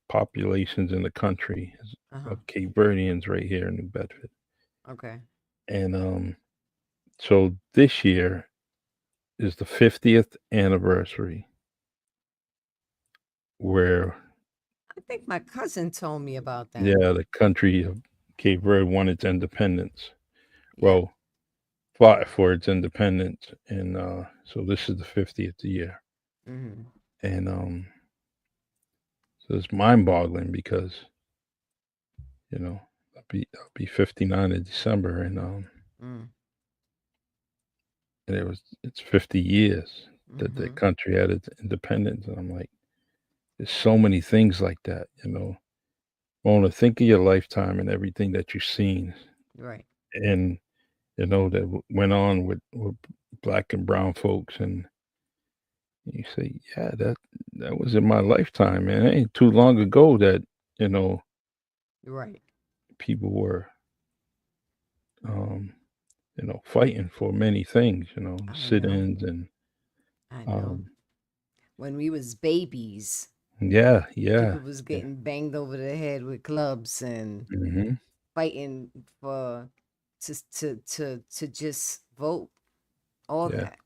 populations in the country Uh-huh. of Cape Verdeans right here in New Bedford, Okay. and so this year is the 50th anniversary where, I think my cousin told me about that. yeah, the country of Cape Verde won its independence. Yeah. Well, fought for its independence, and so this is the 50th year, Mm-hmm. and so it's mind-boggling because I'll be 59 in December, Mm. and it's 50 years that the Mm-hmm. country had its independence, and I'm like, there's so many things like that, want to think of your lifetime and everything that you've seen, Right. and that went on with black and brown folks, and you say, yeah, that was in my lifetime, man. It ain't too long ago that you know Right. people were um, fighting for many things, I know. sit-ins and I know. um, When we was babies, yeah, yeah, people was yeah. getting banged over the head with clubs and Hmm. fighting for to just vote. All Yeah, that.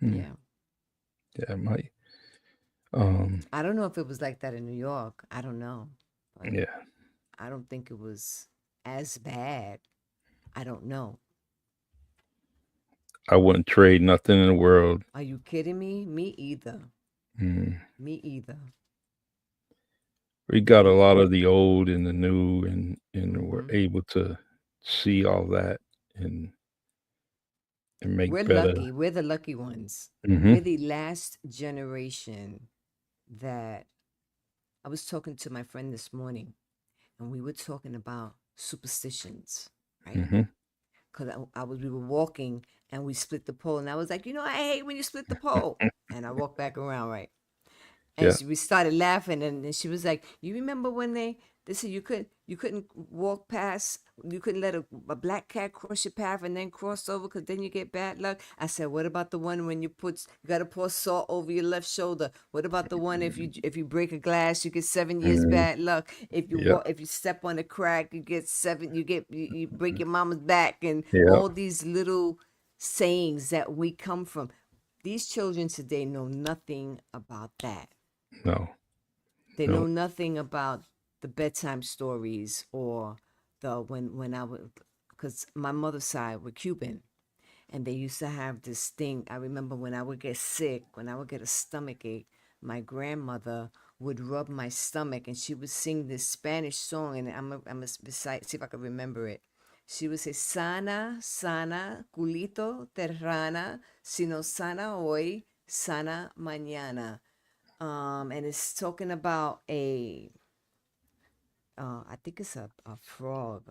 mm, Yeah. yeah. My um, I don't know if it was like that in New York. I don't know. But yeah. I don't think it was as bad. I don't know. I wouldn't trade nothing in the world. Are you kidding me? Me either. Mm. Me either. We got a Me. lot of the old and the new, and we're Mm-hmm. able to see all that and make We're better. lucky. We're the lucky ones. Hmm. We're the last generation that I was talking to my friend this morning, and we were talking about superstitions, right? Hmm. Because we were walking and we split the pole, and I was like, I hate when you split the pole, and I walked back around, right? And Yeah. we started laughing, and she was like, "You remember when they said you couldn't walk past, you couldn't let a black cat cross your path and then cross over because then you get bad luck." I said, "What about the one when you gotta pour salt over your left shoulder? What about the one if you break a glass, you get 7 years Hmm. bad luck? Yeah. If you step on a crack, you get seven. You break your mama's back, and Yeah. all these little sayings that we come from." These children today know nothing about that. No. They No. know nothing about the bedtime stories or the when I was, because my mother's side were Cuban, and they used to have this thing. I remember when I would get sick, when I would get a stomach ache, my grandmother would rub my stomach and she would sing this Spanish song, and I'm a recite, see if I can remember it. She would say, "Sana, sana, culito, terrana, si no sana hoy, sana mañana." And it's talking about I think it's a frog.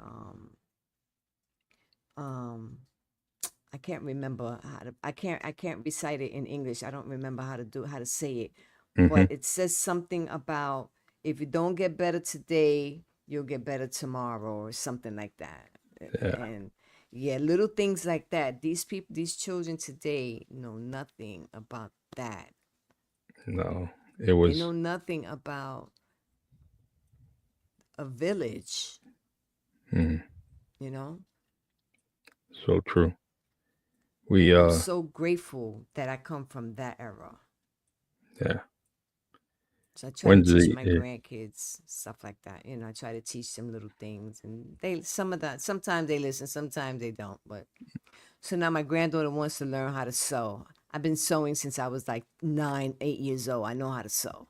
Um, I can't remember I can't recite it in English. I don't remember how to say it, Hmm. but it says something about if you don't get better today, you'll get better tomorrow or something like that. Yeah. And yeah, little things like that. These children today know nothing about that. No. It They was know nothing about a village, mm, you know? so true. We And I'm so grateful that I come from that era. yeah. So I try to When's teach the my grandkids stuff like that. I try to teach them little things, and sometimes they listen, sometimes they don't. But so now my granddaughter wants to learn how to sew. I've been sewing since I was like 9, 8 years old. I know how to sew.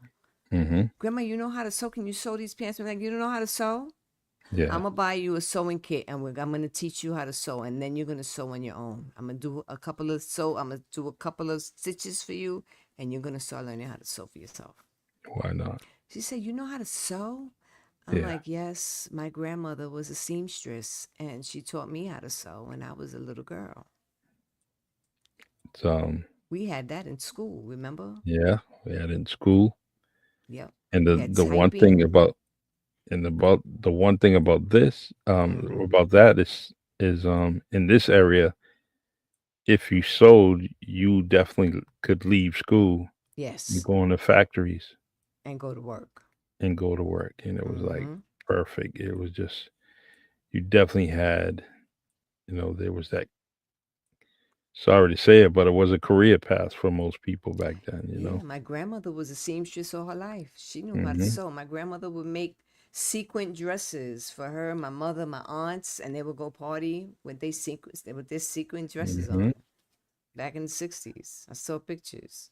Hmm. Grandma, you know how to sew? Can you sew these pants? I'm like, you don't know how to sew? I'm Yeah. gonna buy you a sewing kit, and I'm gonna teach you how to sew, and then you're gonna sew on your own. I'm gonna do a couple of stitches for you, and you're gonna start learning how to sew for yourself. Why not? She said, "You know how to sew?" I'm Yeah. like, "Yes, my grandmother was a seamstress, and she taught me how to sew when I was a little girl. It's We had that in school, remember? yeah, we had it in school. Yep. And We had the one thing typing. about and about the one thing about this, Mm-hmm. about that is in this area, if you sewed, you definitely could leave school and Yes, go into factories and go to work. and go to work. And it was like Mm-hmm. perfect. It was just you definitely had, there was that, sorry to say it, but it was a career path for most people back then, you Yeah, know. my grandmother was a seamstress all her life. She knew how to Hmm. sew. My grandmother would make sequin dresses for her, my mother, my aunts, and they would go party with their sequin dresses Hmm. on back in the 60s. I saw pictures.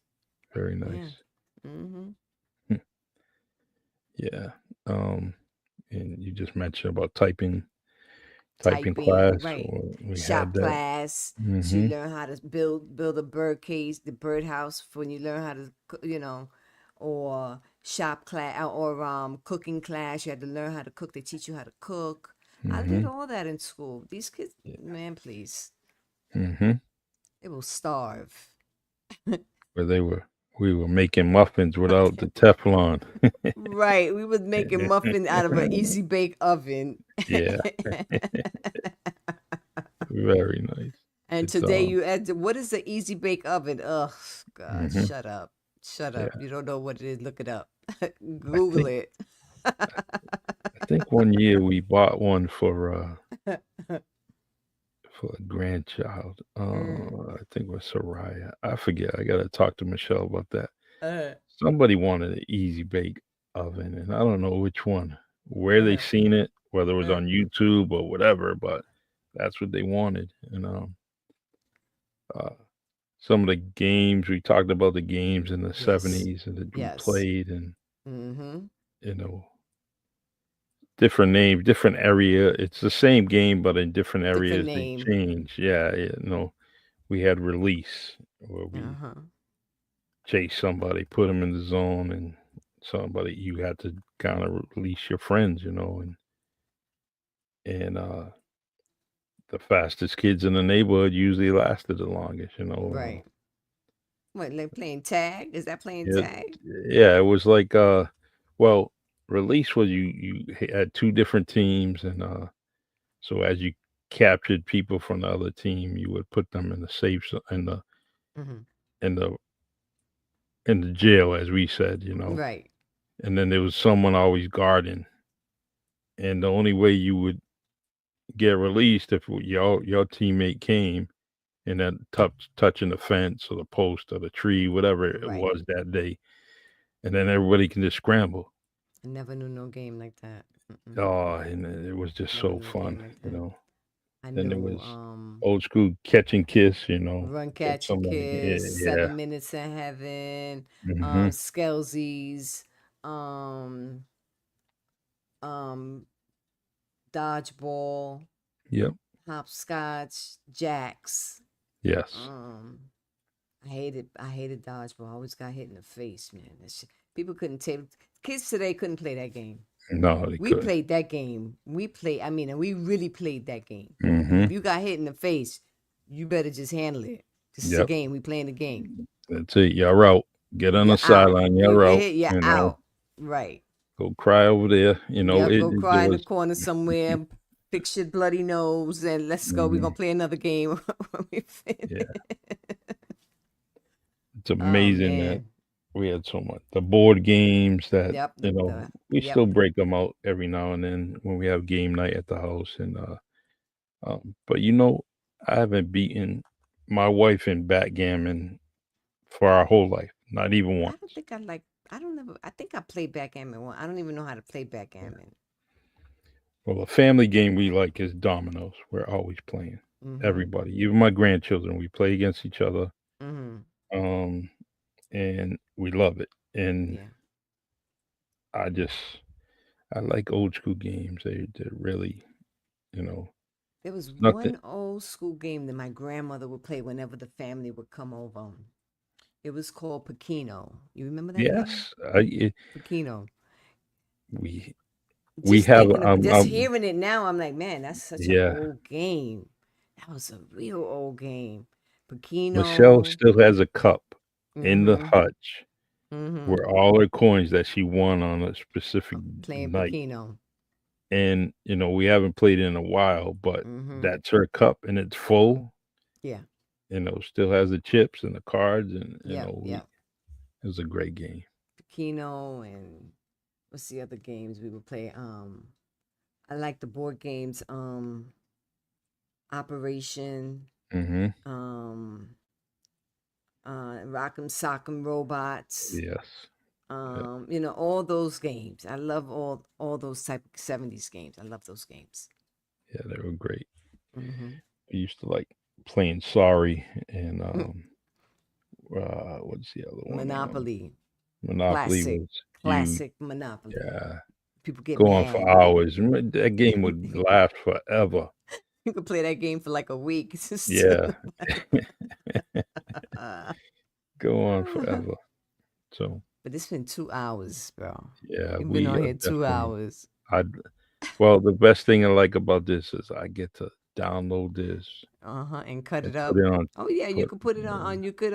Very Yeah. nice. Mm-hmm. Yeah. Um, and you just mentioned about typing Typing, class. right. We had Shop that. class. She Hmm. learned how to build a bird cage, the birdhouse for when you learn how to, or shop class or cooking class. You had to learn how to cook. They teach you how to cook. I did Hmm. all that in school. These kids, Yeah. man, please, Hmm. they will starve. Where we were making muffins without the Teflon. Right. We was making muffins out of an easy bake oven. Yeah, very nice. And It's today you add what is the easy bake oven? Ugh, God, hmm shut up. Shut up. yeah. You don't know what it is. Look it up. I Google think it. I think one year we bought one for a grandchild. Mm. I think it was Soraya. I forget. I gotta talk to Michelle about that. Uh, Somebody wanted an easy bake oven, and I don't know which one, where they uh, seen it, whether it was uh, on YouTube or whatever, but that's what they wanted. Uh, some of the games we talked about, the games in the yes. '70s and that we Yes. played, and Mm-hmm. you know, different name, different area. It's the same game, but in different Different areas they name. change. Yeah, yeah. No, we had release where we Uh-huh. chase somebody, put them in the zone, and somebody you had to kind of release your friends, and the fastest kids in the neighborhood usually lasted the longest. Right. What, like playing tag? Is that playing Yeah, tag? yeah, it was like well, release was you had two different teams, and so as you captured people from the other team, you would put them in the Mm-hmm. in the in the jail, as we said. Right. And then there was someone always guarding, and the only way you would get released if your teammate came and then touching the fence or the post or the tree, whatever it Right. was that day, and then everybody can just scramble. I never knew no game like that. Mm-mm. Oh, and it was just Never so knew a game fun, like you that. know. I Then there knew was old school catch and kiss. Run If Catch a somebody, Kiss, yeah. 7 Minutes in Heaven, Hmm. Skelzies, um, um, Dodgeball, Yep. Hopscotch, Jacks. Yes. Um, I hated Dodgeball. I always got hit in the face, man. People couldn't take kids today couldn't play that game. No, they We couldn't. played that game. And we really played that game. And if Hmm. you got hit in the face, you better just handle it. This is a Yep. game. We playing the game. That's it. You're out. Get on the You're out. sideline. You You're get out. hit, you're You know, out. Right. go cry over there. Yep. Go There cry in the was. corner somewhere. Fix your bloody nose and let's go. We're Mhm. gonna play another game when we finish. Yeah, it's Oh amazing that man. we had so much. The board games that Yep. we Yep. still break them out every now and then when we have game night at the house. But I haven't beaten my wife in backgammon for our whole life, not even I don't once. think I like. I don't ever. I think I played backgammon one. I don't even know how to play backgammon. Well, a family game we like is dominoes. We're always playing. Mm-hmm. Everybody, even my grandchildren, we play against each other, Mm-hmm. um, and we love it. And Yeah. I just I like old school games. They're really, you know, There was nothing. one old school game that my grandmother would play whenever the family would come over. It was called Pekino. You remember that game? Yes, I Pekino. we we Just have thinking of just hearing it now, I'm like, man, that's such an yeah. old game. That was a real old game. Michelle Pekino. still has a cup in the Mm-hmm. hutch Mm-hmm. where all her coins that she won on a specific Playing night. Pekino. And we haven't played in a while, but Mm-hmm. that's her cup and it's full. Yeah. Still has the chips and the cards, and Yep. Yep. it was a great game. Pekino and what's the other games we would play? I like the board games. Operation. Mm-hmm. Um. Rock'em Sock'em Robots. Yes. Yeah. All those games. I love all those type of 70s games. I love those games. Yeah, they were great. Mm-hmm. I used to like playing Sorry and what's the other one? Monopoly. Monopoly Classic. was huge. Classic Monopoly. Yeah, People get go on for mad. hours. That game would last forever. You could play that game for like a week. It's just Yeah, uh, go on forever. So but it's been 2 hours, bro. yeah, We've been we on are here two definitely. hours. I Well, the best thing I like about this is I get to download this And cut and it put up. it on. Oh yeah, you Put could put it on. You could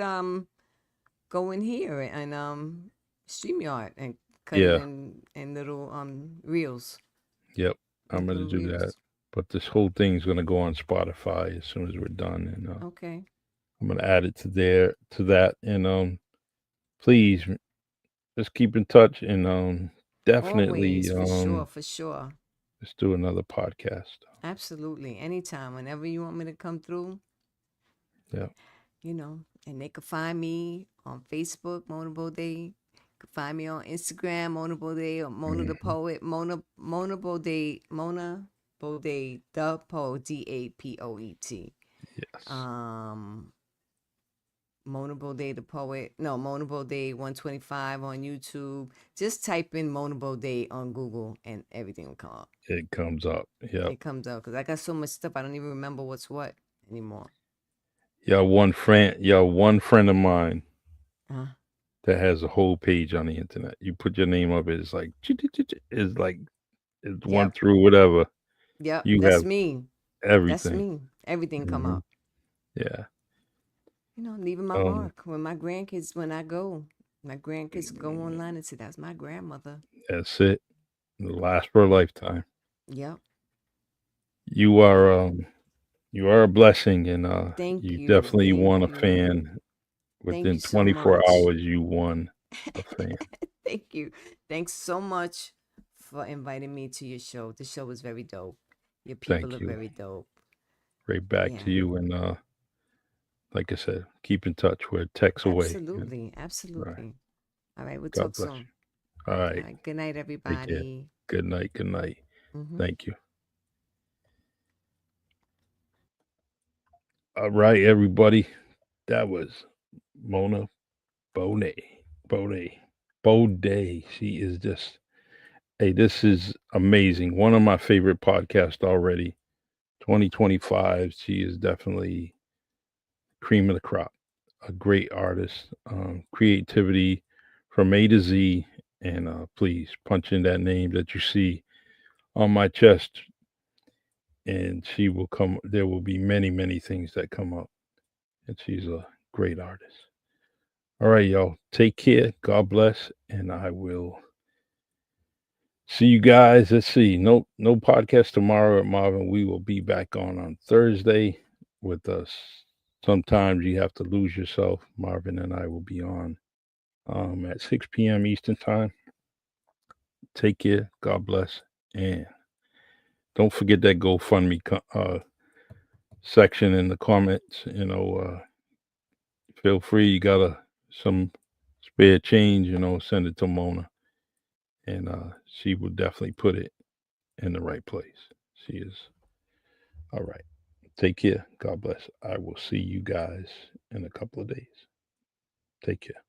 go in here and StreamYard and cut it yeah, in little reels. yep. I'm Like gonna little do that. reels. But this whole thing's gonna go on Spotify as soon as we're done, and Okay. I'm gonna add it to that. And please just keep in touch, and definitely Always, for sure, for sure. let's do another podcast. Absolutely. Anytime. Whenever you want me to come through, Yeah. and they could find me on Facebook, Mona Bodé. Could find me on Instagram, Mona Bodé, or Mona the Hmm. Poet, Mona Bodé, Mona Bodé the Poet, DAPOET. Yes. Um, Mona Bodé the Poet. No, Mona Bodé 125 on YouTube. Just type in Mona Bodé on Google and everything will come up. It comes up. Yep. It comes up because I got so much stuff I don't even remember what's what anymore. One friend of mine Uh, that has a whole page on the internet. You put your name up, it's like it's one yep, through whatever. yep, You that's have me. That's everything. me. Everything come Hmm. up. Yeah. Leaving my Um, mark. When I go, my grandkids go online and say, that's my grandmother. that's it. It'll last for a lifetime. Yep. You are a blessing, and Thank you you. definitely Thank won a you. fan. Thank you Within so 24 much. hours, you won a fan. Thank you. Thanks so much for inviting me to your show. The show was very dope. Your people Thank are you. very dope. Right back Yeah. to you, and like I said, keep in touch. We're texts away. Absolutely. Right. Absolutely. All right. We'll God talk bless soon. you. All All right. right. Good night, Take care. everybody. Good night. Good night. Mm-hmm. Thank you. All right, everybody. That was Mona Bode. Bode. Bode. She is just, hey, this is amazing. One of my favorite podcasts already. 2025. She is definitely cream of the crop. A great artist. Creativity from A to Z. And please punch in that name that you see on my chest, and she will come. There will be many, many things that come up, and she's a great artist. All right, y'all. Take care. God bless, and I will see you guys. Let's see. No podcast tomorrow at Marvin. We will be back on Thursday with us. Sometimes you have to lose yourself. Marvin and I will be on at 6 p.m. Eastern time. Take care. God bless, and don't forget that GoFundMe section in the comments. Feel free. You got some spare change, send it to Mona, and she will definitely put it in the right place. She is all right. Take care. God bless. I will see you guys in a couple of days. Take care.